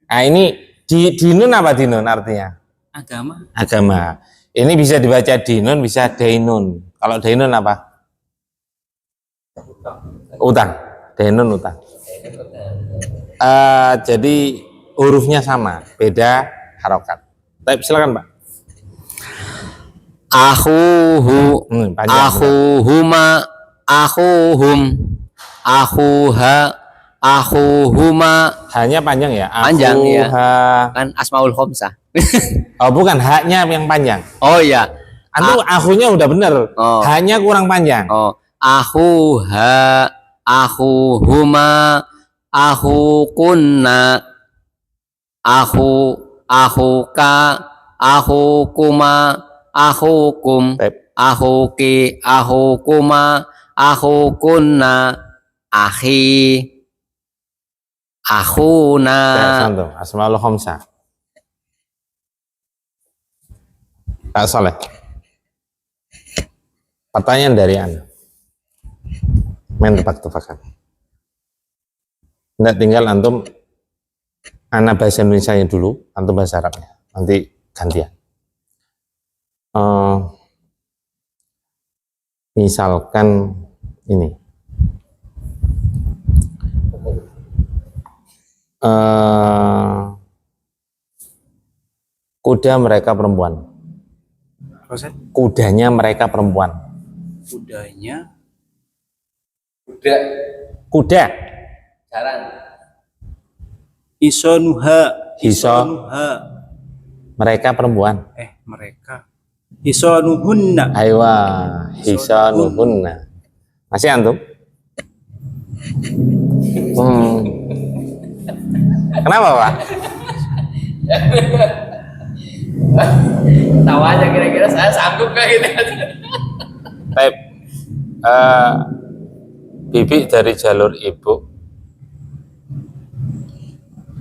Nah, ini dinun apa dinun artinya? Agama. Agama. Ini bisa dibaca dinun, bisa dainun. Kalau dainun apa? Utang. Dainun utang. Jadi hurufnya sama, beda harokat. Tapi silakan, Pak. Akhuhu. Panjang. Akhuhuma. Akhuhum. Akhuha. Akhuhuma. Hanya panjang ya? Panjang, ya. Akhuha. Kan asmaul khamsah. Oh, bukan, haknya yang panjang. Oh iya. Antum akunya udah bener. Oh. Hanya kurang panjang. Oh, akhuha. Akhuhuma. Akhukunna. Akhuka. Akhukuma. Akhukum. Baik. akhuki, akhukuma, akhukunna, akhi, akhuna. Santum, asmaul khamsah. Kak Soleh. Pertanyaan dari Anda. Main tebak-tebakan. Nggak, tinggal antum, Ana bahasa Indonesia dulu, antum bahasa Arabnya. Nanti gantian. Misalkan ini. Kuda mereka perempuan. Kudanya mereka perempuan. Kudanya Kuda. Kuda. Jalan. isonuha. Isonuha. Mereka perempuan. Mereka. Isonuhunna. Aywa. Hisanuhunna. Masih antum? Kenapa, Pak? Tahu aja kira-kira saya sanggup kayak gitu. Baik. Bibi dari jalur ibu.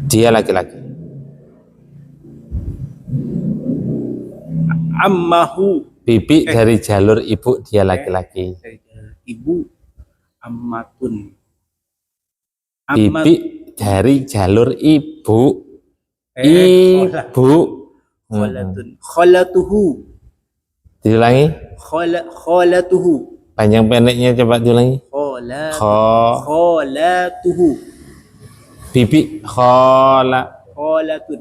Dia laki-laki. Ammahu. Bibi dari jalur ibu, dia laki-laki. Ibu. Ammatun. Bibi dari jalur ibu. Ibu. Kholatun. Kholatuhu. Diulangi. Kholatuhu. Panjang pendeknya coba diulangi. Kholatuhu. Bibi kholatun.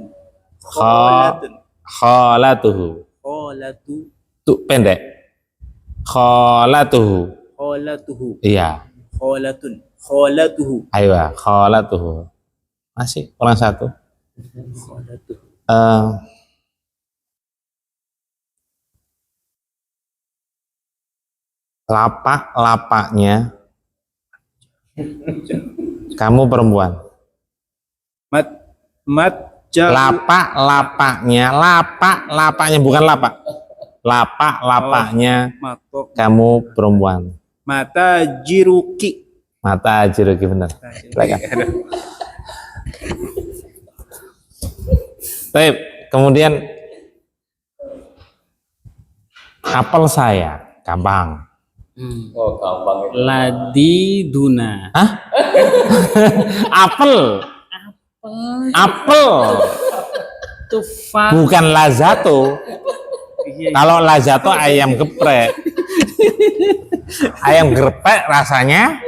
Kholatun. Kholatuhu. Kholatu. Tuh pendek. Kholatuhu. Kholatuhu. Iya. Kholatun. Kholatuhu. Ayo, kholatuhu. Masih kurang satu. Kholatuhu. Lapak-lapaknya kamu perempuan. Lapak-lapaknya bukan lapak. Lapak-lapaknya kamu perempuan. Mata jiruki. Mata jiruki, benar. Silakan. Baik, kemudian apel saya gampang. Oh, gampang itu. Ladiduna. Hah? Apel. Apel. Tufah. Bukan lazato. Kalau lazato ayam geprek. Ayam geprek rasanya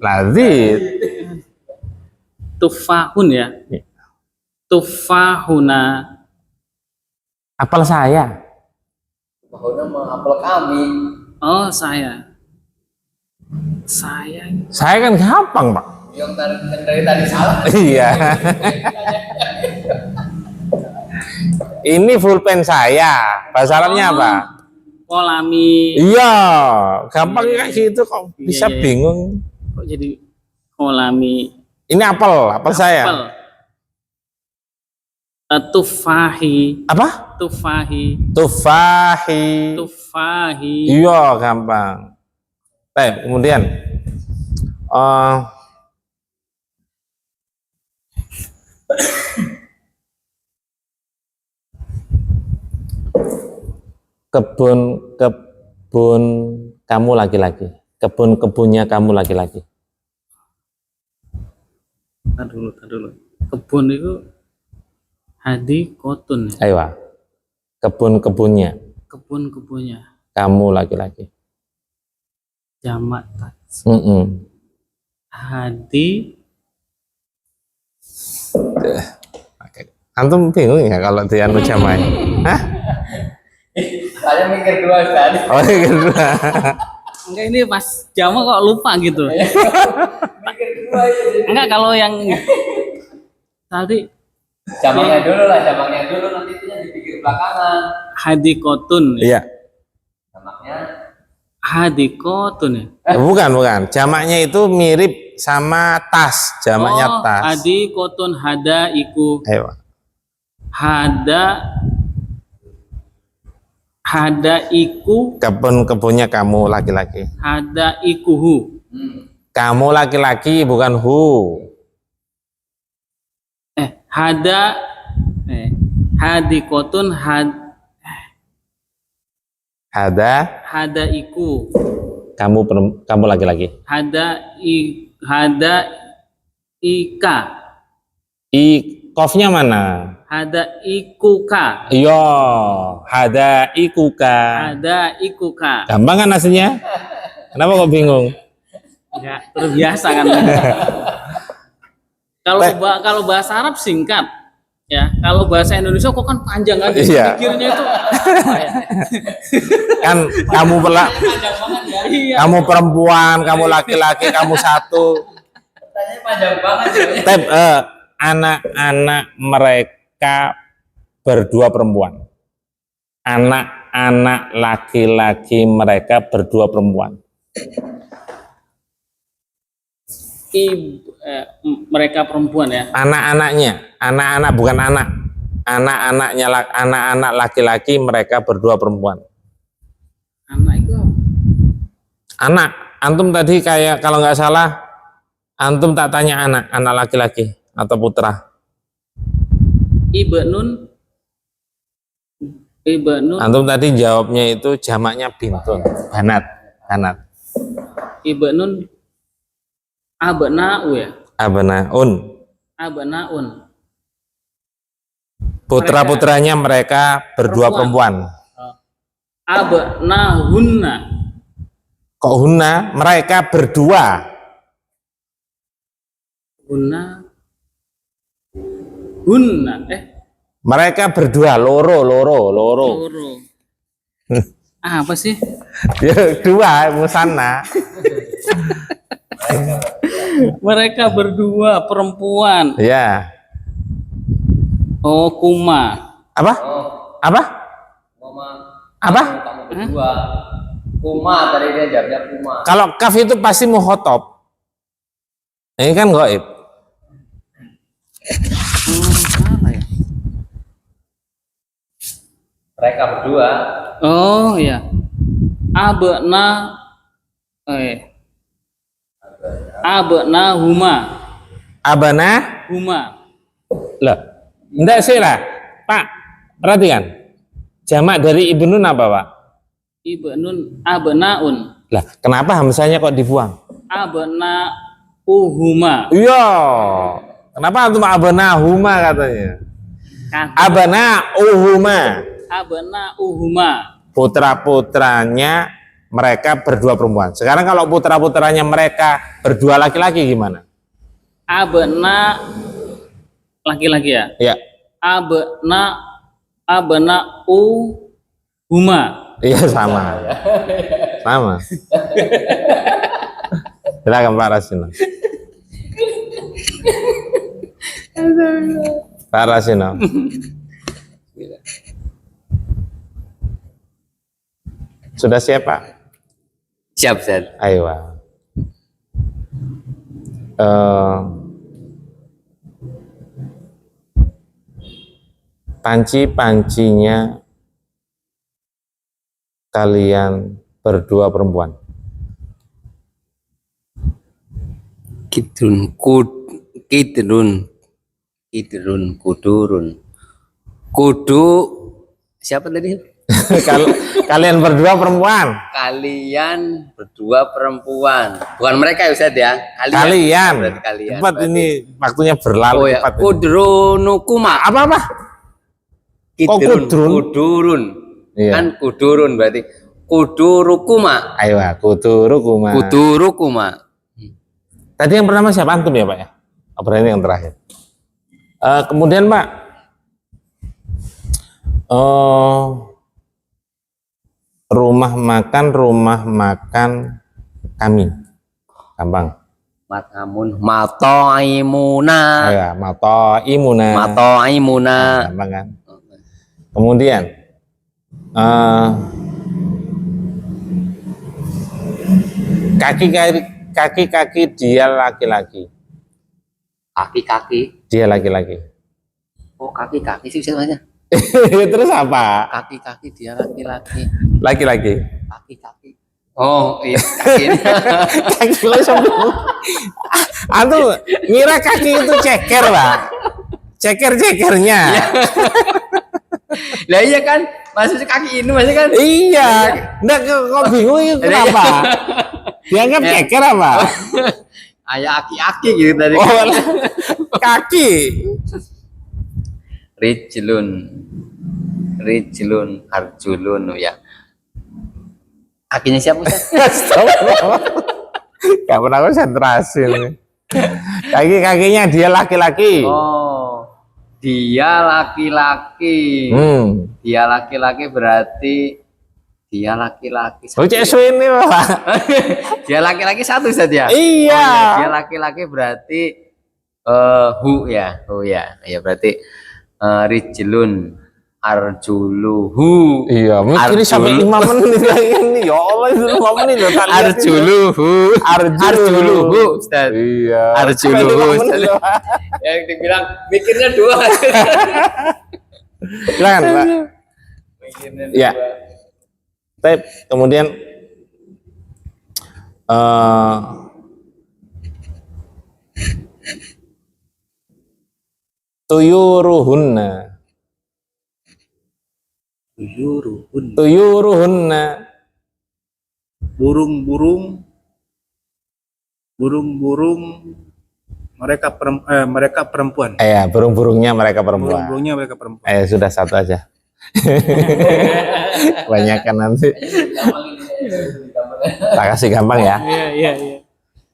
lazid. Tufahun ya. Tufahuna. Apel saya. Bahuna mengapel kami. Oh, saya. Saya kan gampang, Pak. Yang dari tadi salah. Iya. Ini pulpen saya. Bahasa Arabnya apa? Kolami. Iya, gampang kayak gitu kok bisa Iya. bingung. Kok jadi kolami? Ini apel saya. Apel. Tufahi. Apa? Tufahi. Tufahi. Tufahi. Iya, gampang. Baik, kemudian kebun kamu laki-laki. Kebunnya kamu laki-laki. Tar dulu. Kebun itu hadi kotun ya. Ayo, kebunnya Kebun-kebunnya. kamu laki-laki. Jamak tak. Hadi. Antum bingung ya kalau dia jamak? Hah? Saya mikir dua tadi. Oh, gitu. Enggak, ini pas jamak kok lupa gitu. Mikir dua ya. Enggak, kalau yang tadi Jamaknya dulu nanti itunya dipikir belakangan. hadi kotun ya. Iya. Jamaknya Hadi kotun ya. Bukan. Jamaknya itu mirip sama tas. Jamaknya tas. Hadi kotun hada iku. Ayo. Hada Hadaiku, Kebun-kebunnya kamu laki-laki. hadaikuhu. Kamu laki-laki bukan hu. Hada hadikotun hadaiku. Kamu laki-laki. Hada ika. Kofnya mana? Hadaikuka. Iya, hadaikuka. Hadaikuka. Gampang kan aslinya? Kenapa kok bingung? Ya, terbiasa kan. Kalau bahasa Arab singkat. Ya, kalau bahasa Indonesia kok kan panjang aja. Iya. Pikirnya itu. Kan kamu Panjang banget ya. Iya. kamu perempuan, kamu laki-laki, kamu satu. Pertanyaannya panjang banget ya. Anak-anak mereka berdua perempuan. Anak-anak laki-laki mereka berdua perempuan. Mereka perempuan ya. Anak-anaknya, anak-anak bukan anak. Anak-anak laki-laki mereka berdua perempuan. Anak itu Anak, antum tadi kayak kalau nggak salah, antum tak tanya anak laki-laki atau putra. Ibnun. Antum tadi jawabnya itu jamaknya bintun, banat. Ibnun abna'u ya. Abnaun. Putra-putranya mereka berdua perempuan. Abnahunna. Kok hunna? Mereka berdua. Hunna. Mereka berdua, loro. Loro. Apa sih? Ya, dua, musanna. Mereka berdua perempuan. Ya. Oh, kuma. Apa? Mama, Apa? kamu berdua. Kuma tadi dia jawabnya kuma. Kalau kaf itu pasti muhotob. Ini kan gaib. Salah ya. Mereka berdua. Oh ya. Abnahuma. Abana? Huma. Lah, enggak sih lah. Pak, perhatikan. Jamak dari ibnun apa, Pak? Ibnun abnaun. Lah, kenapa hamzahnya kok dibuang? Abnauhuma. Iya. Kenapa antum abanahuma katanya? Abanauhuma. Abnauhuma. Putra-putranya mereka berdua perempuan. Sekarang kalau putra-putranya mereka berdua laki-laki gimana? Abna laki-laki ya. Ya. Abnauhuma. Iya sama. Sama. Silakan Pak Rasino. Pak Rasino. Sudah siap Pak? Siap, Ustaz. Ayo. Panci-pancinya kalian berdua perempuan. Kudurun. Kudu siapa tadi? Kalian berdua perempuan. Kalian berdua perempuan. Bukan mereka ya Ustaz ya. Kalian. Berarti kalian. Cepat ini waktunya berlalu Oh ya, cepat. kudrunukuma. Apa? Kok kudrun? Kudurun. Iya. Kan kudurun berarti kudurukuma. Ayo, kuturukuma. Kudurukuma. Tadi yang pertama siapa antum ya Pak ya? Berarti yang terakhir. Kemudian Pak, rumah makan kami, gampang. Matoimuna. Ya, matoimuna. Gampang kan? Kemudian kaki-kaki dia laki-laki. Kaki-kaki. Dia laki-laki. Oh, kaki-kaki sih Ustaz. Terus apa? Kaki-kaki dia laki-laki. Laki-laki. Kaki-kaki. Oh, iya kaki. Kaki lo sebelum. Antum ngira kaki itu ceker, Pak. Ceker-cekernya. Lah iya kan, maksudnya kaki ini maksudnya kan. Iya. Nggak kok bingung itu kenapa? Dianggap ceker apa? Ayah aki-aki gitu tadi. Oh, kaki. Rijlun, arjulun ya. Kakinya siapa Ustaz? Gak pernah konsentrasi nih. Kaki-kakinya dia laki-laki. Oh, dia laki-laki. Dia laki-laki berarti dia laki-laki. Oh, cek ini Pak. Dia laki-laki satu saja. Iya. Oh, ya, dia laki-laki berarti hu ya. Ya berarti rijlun arjuluhu. Iya, mungkin sampai 5 menit lagi ini. Ya Allah, itu 5 menit loh. Arjuluhu. Ustaz. Iya. Arjuluhu. Yang dibilang mikirnya 2. Silakan, Pak. Ya. Baik, kemudian tuyuruhunna. Tuyuruhunna. Burung-burung mereka perempuan. Ya, burung-burungnya mereka perempuan. Burung-burungnya mereka perempuan. Sudah satu aja. Banyak kan nanti. Tak kasih gampang ya. Iya.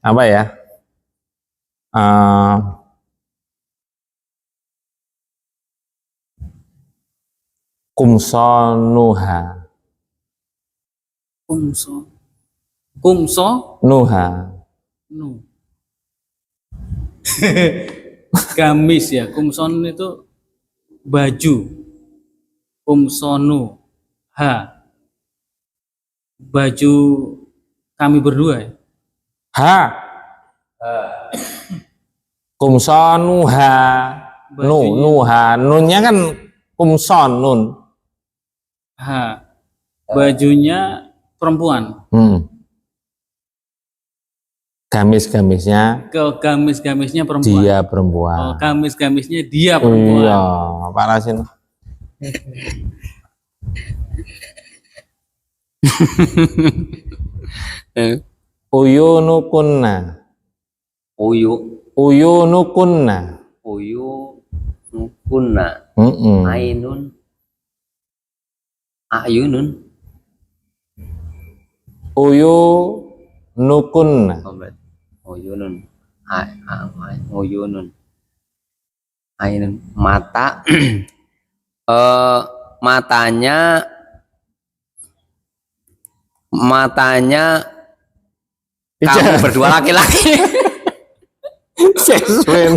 Apa ya? Kumsonuha. Kumso Nuha. nu. Gamis ya. Kumson itu baju. Kumsonu ha. Baju kami berdua ya. Ha. Kumsonuha. Nuha. Nunnya kan kumson nun. Ha. Bajunya perempuan. Gamis-gamisnya Gamis-gamisnya perempuan. dia perempuan. Oh, gamis-gamisnya dia perempuan. Iya, Pak Rasin. Uyunukunna. Uyunukunna. Ainun. Ayunun. Uyunukunna. Uyunun. Uyunun. Ainun. Mata. Matanya kamu berdua laki-laki. Seswen.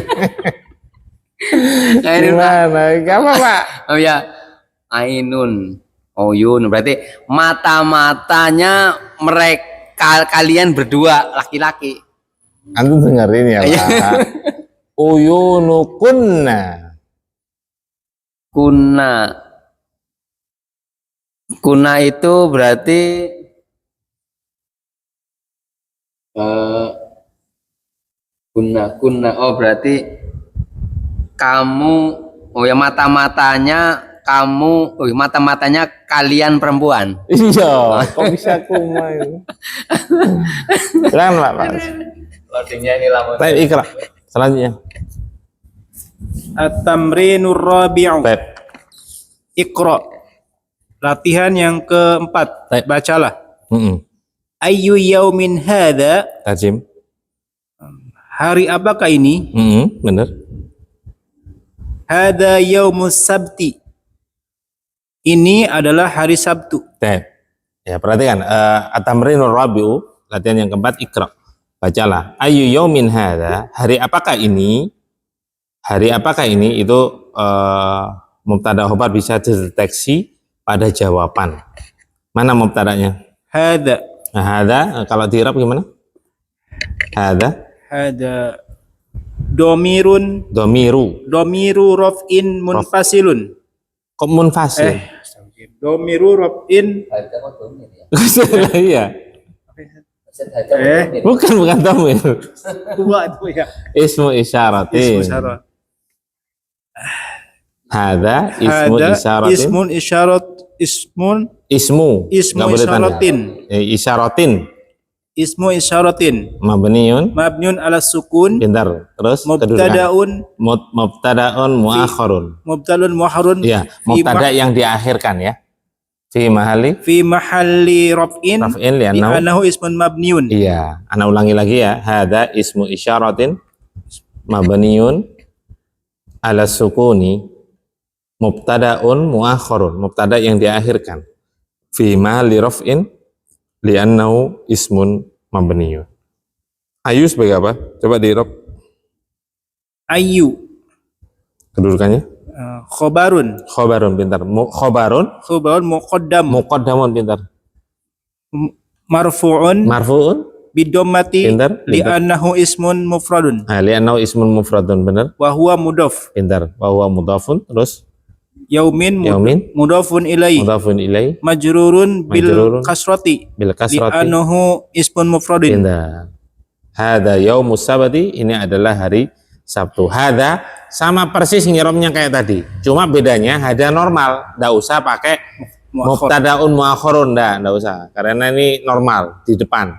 Gimana? Apa Pak? Oh ya, ainun, oyun berarti mata-matanya mereka kalian berdua laki-laki. Antum dengerin ya Pak. Uyunukunna. Kuna itu berarti kuna oh berarti kamu mata-matanya kalian perempuan. Iya, kok bisa kuma itu? Silakan Pak. Loadingnya ini lama. Baik, Ikra. Selanjutnya. At-tamrinur rabi'u. Baik. Iqra. Latihan yang keempat. Baik. Bacalah. Heeh. Ayyu yaumin hadza? Tajim. Hari apakah ini? Benar. Hadza yaumus sabti. Ini adalah hari Sabtu. Baik. Ya, perhatikan at-tamrinur rabi'u, latihan yang keempat, Ikra. Bacalah. Ayyu yaumin hadza? Hari apakah ini? Hari apakah ini? Itu mubtada khobar bisa dideteksi pada jawaban. Mana mubtadanya? Hadza. Nah, hadza kalau di-i'rab gimana? Hadza Domirun. Domiru Domiru raf'in munfasilun. Kok munfasil? Domiru raf'in Haja kok domir ya. Iya. Maksud haja kok domir. Bukan domir. dua itu ya. Ismu isyaratin. Ismu syarat. Hada ismu Hada isyaratin. ismun isyarat ismun Ismu. ismu Nggak boleh tanda. isyaratin. Isyaratin. Ismu isyaratin Mabniun. mabniun ala sukun Pintar. Terus kedudukan. mubtadaun Mubtadaun muakhirun. mubtalun muharun Iya, mubtada yang diakhirkan ya. Fi mahali fi mahalli raf'in raf'in di li'annahu. anahu ismun mabniun. Iya, ana ulangi lagi ya. Hada ismu isyaratin mabniun ala sukuni mubtadaun muakhirun. Mubtada yang diakhirkan. Fi mahali raf'in li'annahu ismun mabniun. Ayu sebagai apa? Coba di Rob Ayu kedudukannya. khobarun Khobarun pintar. Khobarun muqaddam muqaddamun pintar. marfu'un Marfu'un bidommati pintar. li annahu ismun mufradun Li'annahu ismun mufradun benar. wa huwa mudaf. Pintar. Wa huwa mudhafun terus Yaumin yaumin mudafun ilai mudhafun ilai majrurun Majrurun. bil kasrati bil li kasrati. annahu ismun mufradin. Pintar. Hada yaumus sabti, ini adalah hari Sabtu. Hada sama persis ngiromnya kayak tadi. Cuma bedanya hada normal, ndak usah pakai mubtadaun muakhirun, ndak usah. Karena ini normal di depan.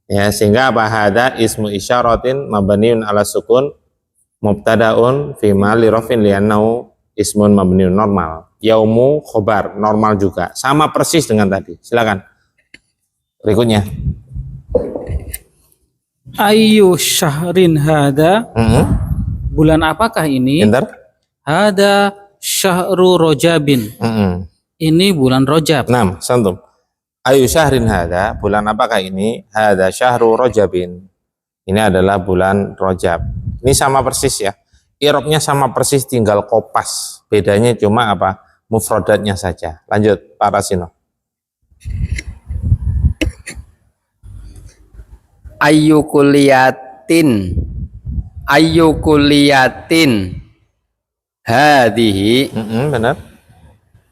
Ya, sehingga apa? Hada ismu isyaratin mabniun ala sukun mubtadaun fi mali rafin li'annahu ismun mabniun normal. Yaumu khobar normal juga. Sama persis dengan tadi. Silakan. Berikutnya. Ayu syahrin hada, bulan apakah ini? Pintar. Hada syahru rojabin, ini bulan rojab. 6. Santum. Ayu syahrin hada, bulan apakah ini? Hada syahru rojabin. Ini adalah bulan rojab. Ini sama persis ya. Irobnya sama persis, tinggal kopas. Bedanya cuma apa? Mufrodatnya saja. Lanjut, Pak Rasino. Ayu kuliyatin hadhihi, Benar.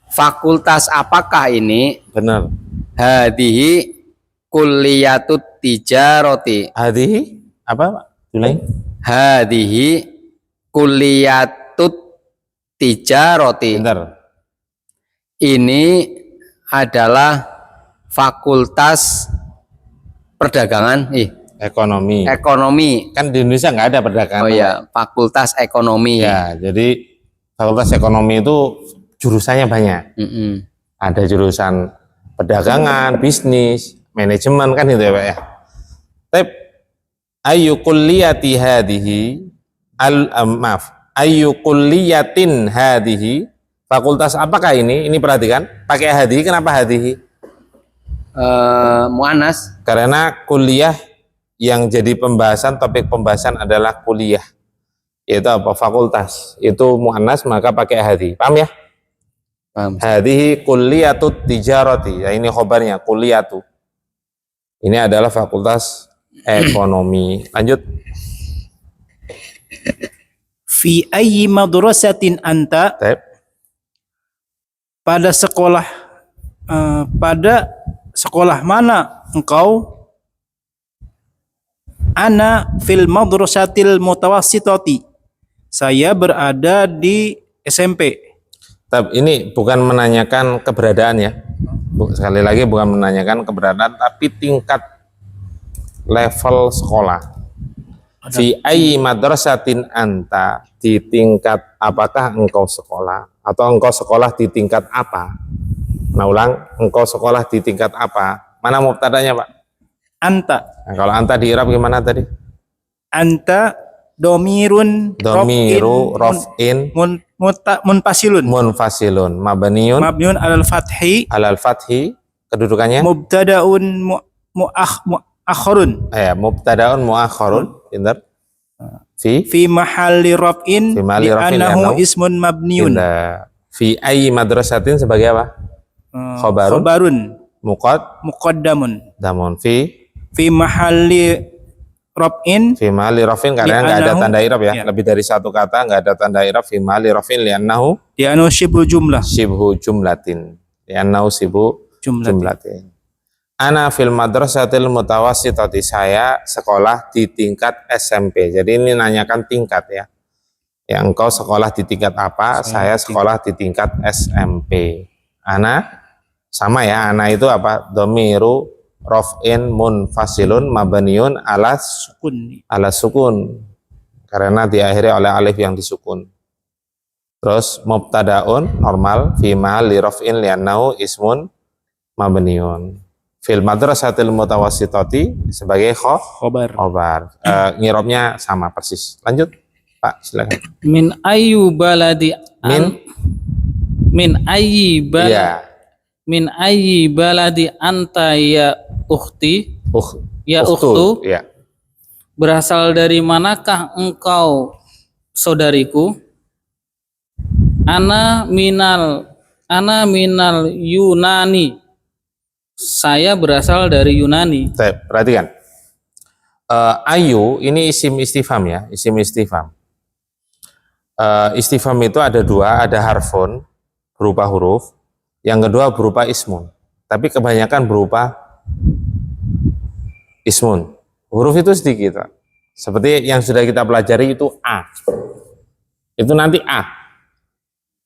fakultas apakah ini? Benar. Hadhihi kulliyatut tijarati. Hadihi apa, Pak? Ulangi. Hadhihi kulliyatut tijarati. Benar. Ini adalah fakultas perdagangan, Ekonomi. ekonomi. Kan di Indonesia nggak ada perdagangan. Oh ya, fakultas ekonomi. Ya, jadi fakultas ekonomi itu jurusannya banyak. Mm-mm. Ada jurusan perdagangan, bisnis, manajemen, kan itu ya Pak ya. Tapi ayu kulliyati hadhihi ayu kulliyatin hadhihi, fakultas apakah ini? Ini perhatikan, pakai hadhihi. Kenapa hadhihi? Muannas. Karena kuliah yang jadi pembahasan, topik pembahasan adalah kuliah, yaitu apa? Fakultas. Itu muannas, maka pakai hadhihi. Paham ya? Paham. Hadhihi kulliyatut tijarati. Ya, ini khobarnya kulliyatu. Ini adalah fakultas ekonomi. Lanjut. Fi ayyi madrasatin anta, Tep. pada sekolah mana engkau? Ana fil madrasatil mutawassitati, saya berada di SMP. Tep. Ini bukan menanyakan keberadaan ya. Sekali lagi bukan menanyakan keberadaan, tapi tingkat level sekolah. Fi ayyi madrasatin anta, di tingkat apakah engkau sekolah, atau engkau sekolah di tingkat apa? Nah, ulang, engkau sekolah di tingkat apa? Mana mubtadanya, Pak? Anta. Nah, kalau anta di i'rab gimana tadi? Anta domirun Domiru raf'in munfasilun munfasilun mabniun mabniun alal fathi alal fathi, kedudukannya mubtadaun muakhirun mubtadaun muakhirun. Pintar. fi mahalli raf'in Fi mahalli li raf'in annahu li'annahu ismun mabniun. Pintar. Fi ayyi madrasatin sebagai apa? Khobarun Muqaddamun damun fi fi mahalli rab'in fi mahali rafin karena nggak ada Li'annahu- tanda i'rab ya. ya. Lebih dari satu kata nggak ada tanda i'rab fi mahali rafin li'annahu li'annahu syibhu jumlah. sibhu jumlatin. Li'annahu sibhu Jumlatin. jumlatin. Ana fil madrasatil mutawassitati, saya sekolah di tingkat SMP. Jadi ini nanyakan tingkat ya. Ya, engkau sekolah di tingkat apa? Saya sekolah di tingkat SMP. Ana sama ya, ana itu apa? Domiru rof'in munfasilun mabaniun Sukun. ala sukun. Karena diakhiri oleh alif yang disukun. Terus mubtadaun normal fi mahalli raf'in li'annahu ismun mabniun. Fil madrasatil mutawassitati sebagai Khobar. khobar. Ngirobnya sama persis. Lanjut, Pak, silakan. Min ayyu baladi min ayyi Iya. min ayyi baladi anta ya ukhti ya ukhtu, Ya. berasal dari manakah engkau saudariku? Ana minal Yunani, saya berasal dari Yunani. Baik, perhatikan. Ayu ini isim istifham ya, isim istifham. Istifham itu ada dua, ada harfun berupa huruf, yang kedua berupa ismun. Tapi kebanyakan berupa ismun. Huruf itu sedikit, Pak. Seperti yang sudah kita pelajari itu a. Itu nanti a.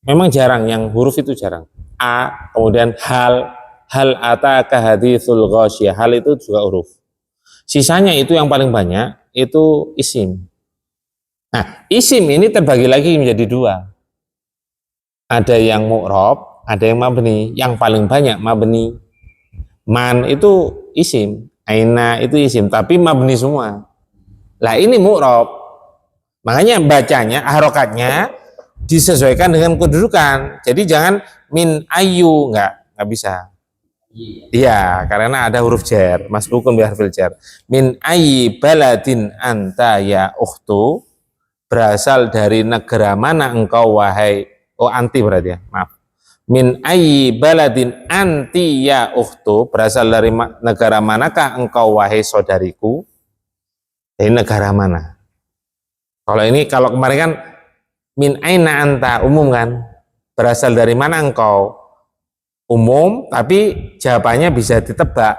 Memang jarang, yang huruf itu jarang. A, kemudian hal ataka haditsul ghasyiyah. Hal itu juga huruf. Sisanya itu yang paling banyak itu isim. Nah, isim ini terbagi lagi menjadi dua. Ada yang mu'rab, ada yang mabni. Yang paling banyak mabni. Man itu isim, aina itu isim, tapi mabni semua. Lah ini mu'rab. Makanya bacanya, harokatnya disesuaikan dengan kedudukan. Jadi jangan min ayu, nggak bisa. Iya, karena ada huruf jar, masbukun bi harfil jar. Min ayyi baladin anta ya ukhtu, berasal dari negara mana engkau wahai, anti berarti ya, maaf. Min ayyi baladin anti ya ukhtu, berasal dari negara manakah engkau wahai saudariku? Dari negara mana? Kalau kemarin kan min aina anta, umum kan? Berasal dari mana engkau? Umum, tapi jawabannya bisa ditebak.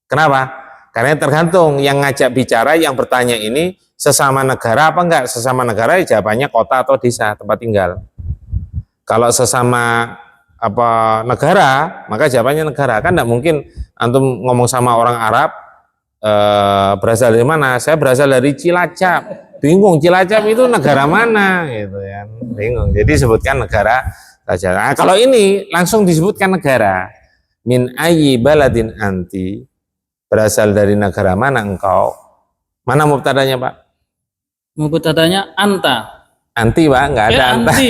Kenapa? Karena tergantung yang ngajak bicara, yang bertanya ini sesama negara apa enggak? Sesama negara jawabannya kota atau desa, tempat tinggal. Kalau sesama negara, maka jawabannya negara. Kan enggak mungkin antum ngomong sama orang Arab, berasal dari mana? Saya berasal dari Cilacap. Bingung, Cilacap itu negara mana? Gitu ya. Bingung. Jadi sebutkan negara saja. Nah, kalau ini langsung disebutkan negara. Min ayyi baladin anti, berasal dari negara mana engkau? Mana mubtadanya, Pak? Mubtadanya anta. Anti, Pak, nggak ada anta. Anti.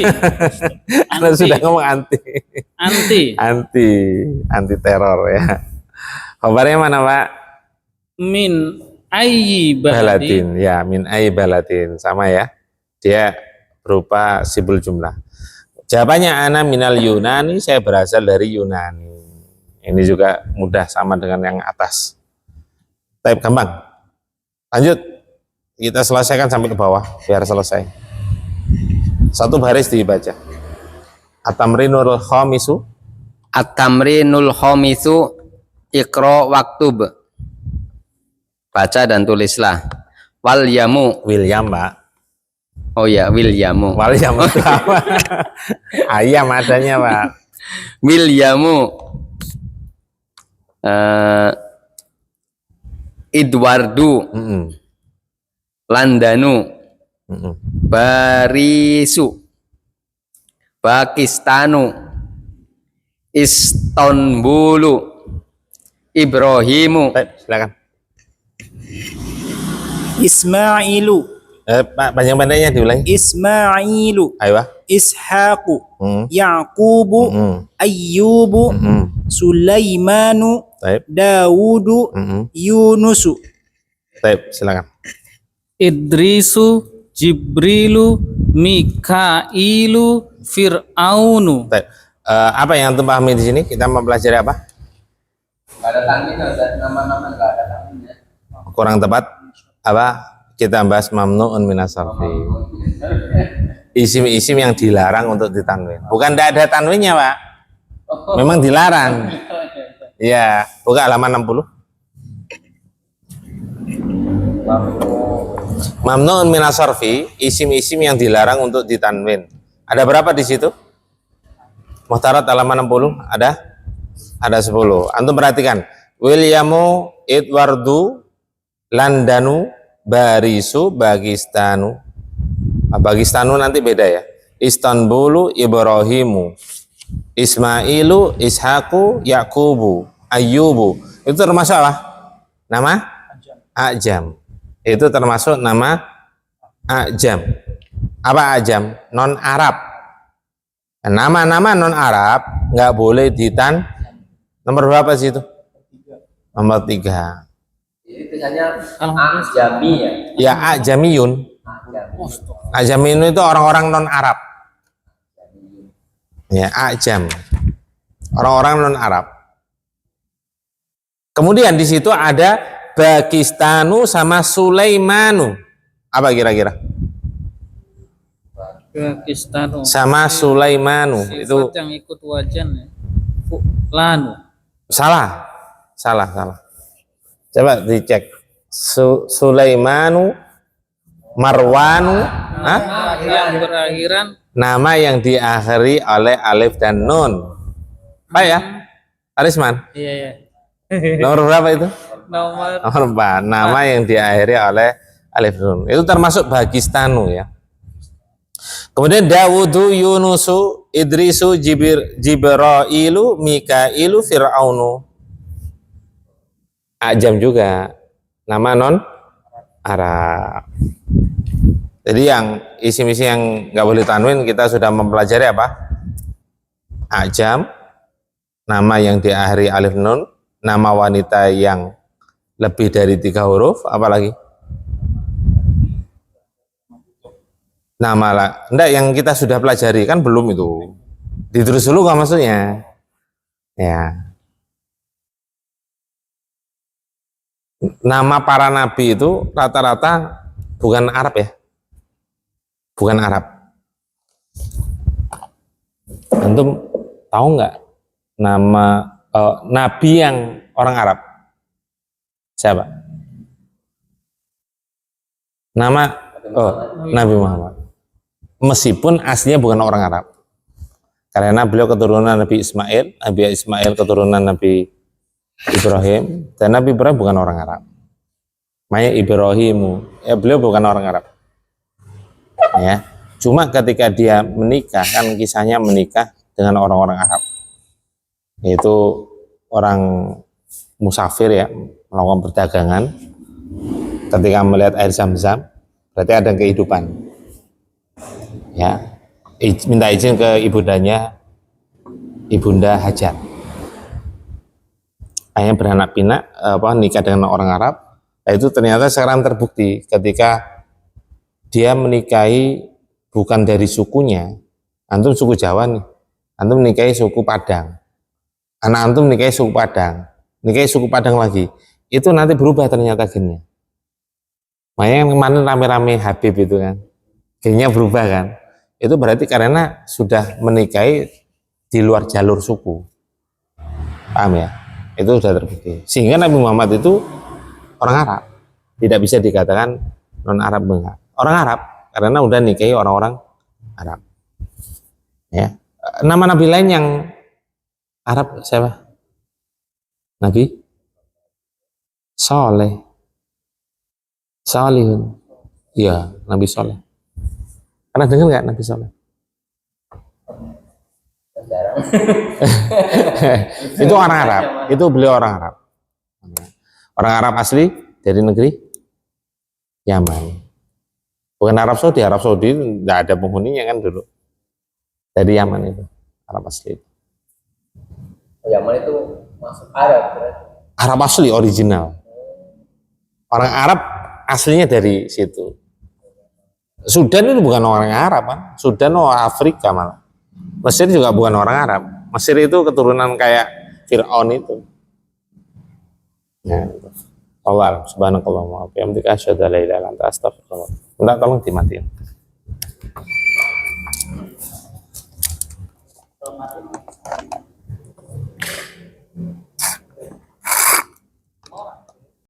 Anda sudah ngomong anti. Anti teror ya. Kabarnya mana, Pak? Min ayyi baladin. Baladin. Ya, min ayyi baladin, sama ya. Dia berupa sibul jumlah. Jawabannya ana minal Yunani, saya berasal dari Yunani. Ini juga mudah sama dengan yang atas. Tapi gampang. Lanjut. Kita selesaikan sampai ke bawah biar selesai. Satu baris dibaca. At-tamrinul khamisu. At-tamrinul khamisu iqra waktub. Baca dan tulislah. Wal yamu. William, Pak. Oh ya, Wilyamu. William itu apa? Ayam adanya, Pak. Wilyamu. Edwardu. Landanu. Barisu. Pakistanu. Istanbulu. Ibrahimu. Baik, silakan. Ismailu. Pak, panjang-panjangnya diulangi. Ismailu. Ayo. Ishaqu. Hmm. Yaqubu. Ayyubu. Sulaimanu. Baik. Dawudu. Yunusu. Baik, silakan. Idrisu, Jibrilu, Mikailu, Fir'aunu. Baik. Apa yang antum pahami di sini? Kita mempelajari apa? Nggak ada tanwin, ada nama-nama nggak ada tanwinnya. Kurang tepat. apa? Kita bahas mamnu'un minas sarfi. Isim-isim yang dilarang untuk ditanwin. Bukan tidak ada tanwinnya, Pak. Memang dilarang. Iya, buka halaman 60. Mamnu'un minas sarfi, isim-isim yang dilarang untuk ditanwin. Ada berapa di situ? Muhtarat halaman 60 ada? Ada 10. Antum perhatikan. Williamu, Edwardu, Landanu, Barisu, Bagistanu. Bagistanu nanti beda ya. Istanbulu, Ibrahimu, Ismailu, Ishaku, Yakubu, Ayyubu. Itu termasuk apa? Nama? Ajam. Itu termasuk nama ajam. Apa ajam? Non Arab. Nama-nama non Arab nggak boleh nomor berapa sih itu? Nomor 3. Jadi tulisannya Kalau Ajami ya. Ya ajamiyun. Ajamiyun itu orang-orang non Arab. Ya ajam. Orang-orang non Arab. Kemudian di situ ada Bagistanu sama Sulaimanu. Apa kira-kira? Pakistan Sama Sulaimanu. Itu yang ikut wajan ya. Lanu. salah. Salah. Coba dicek. Sulaimanu, Marwanu, Yang berakhiran nama yang diakhiri oleh alif dan nun. Apa ya? Arisman. iya. Nomor berapa itu? Nomor Nomor 4. Nama yang diakhiri oleh alif dan nun. Itu termasuk Bagistanu ya. Kemudian Dawudu, Yunusu, Idrisu, Jibrailu, Mikailu, Fir'aunu. Ajam juga. Nama non Arab. Jadi yang isim-isim yang nggak boleh tanwin kita sudah mempelajari apa? Ajam, nama yang diakhiri alif nun, nama wanita yang lebih dari 3 huruf, apalagi? Nama lah, enggak yang kita sudah pelajari kan belum itu. Diterus dulu kan maksudnya? Ya. Nama para nabi itu rata-rata bukan Arab ya. Bukan Arab. Antum tahu nggak nama nabi yang orang Arab? Siapa? Nama Nabi Muhammad. Meskipun aslinya bukan orang Arab. Karena beliau keturunan Nabi Ismail keturunan Nabi Ibrahim, dan Nabi Ibrahim bukan orang Arab. Maya Ibrahimu, ya beliau bukan orang Arab. Ya, cuma ketika dia menikah, kan kisahnya menikah dengan orang-orang Arab, yaitu orang musafir ya, melakukan perdagangan. Ketika melihat air Zam-Zam, berarti ada kehidupan. Ya, minta izin ke ibundanya, Ibunda Hajar. Akhirnya beranak pinak, nikah dengan orang Arab. Nah, itu ternyata sekarang terbukti ketika dia menikahi bukan dari sukunya. Antum suku Jawa nih, antum menikahi suku Padang. Anak antum menikahi suku Padang, nikahi suku Padang lagi. Itu nanti berubah ternyata gennya. Makanya yang kemarin rame-rame Habib itu kan, gennya berubah kan. Itu berarti karena sudah menikahi di luar jalur suku. Paham ya? Itu sudah terbukti. Sehingga Nabi Muhammad itu orang Arab, tidak bisa dikatakan non Arab enggak. Orang Arab karena udah nikahi orang-orang Arab. Ya. Nama nabi lain yang Arab siapa? Nabi Saleh. Salihun. Iya, Nabi Saleh. Pernah dengar nggak Nabi Saleh? Itu orang Arab, itu beliau orang Arab. Orang Arab asli dari negeri Yaman. Bukan Arab Saudi tidak ada penghuninya kan dulu. Dari Yaman itu, Arab asli. Yaman itu masuk Arab berarti. Arab asli original. Orang Arab aslinya dari situ. Sudan itu bukan orang Arab kan? Sudan orang Afrika malah. Mesir juga bukan orang Arab. Mesir itu keturunan kayak Fir'aun itu. Nah, Allah alam. Subhanakallahumma wa bihamdika asyhadu an la ilaha illa anta astaghfiruka. Minta tolong dimatiin.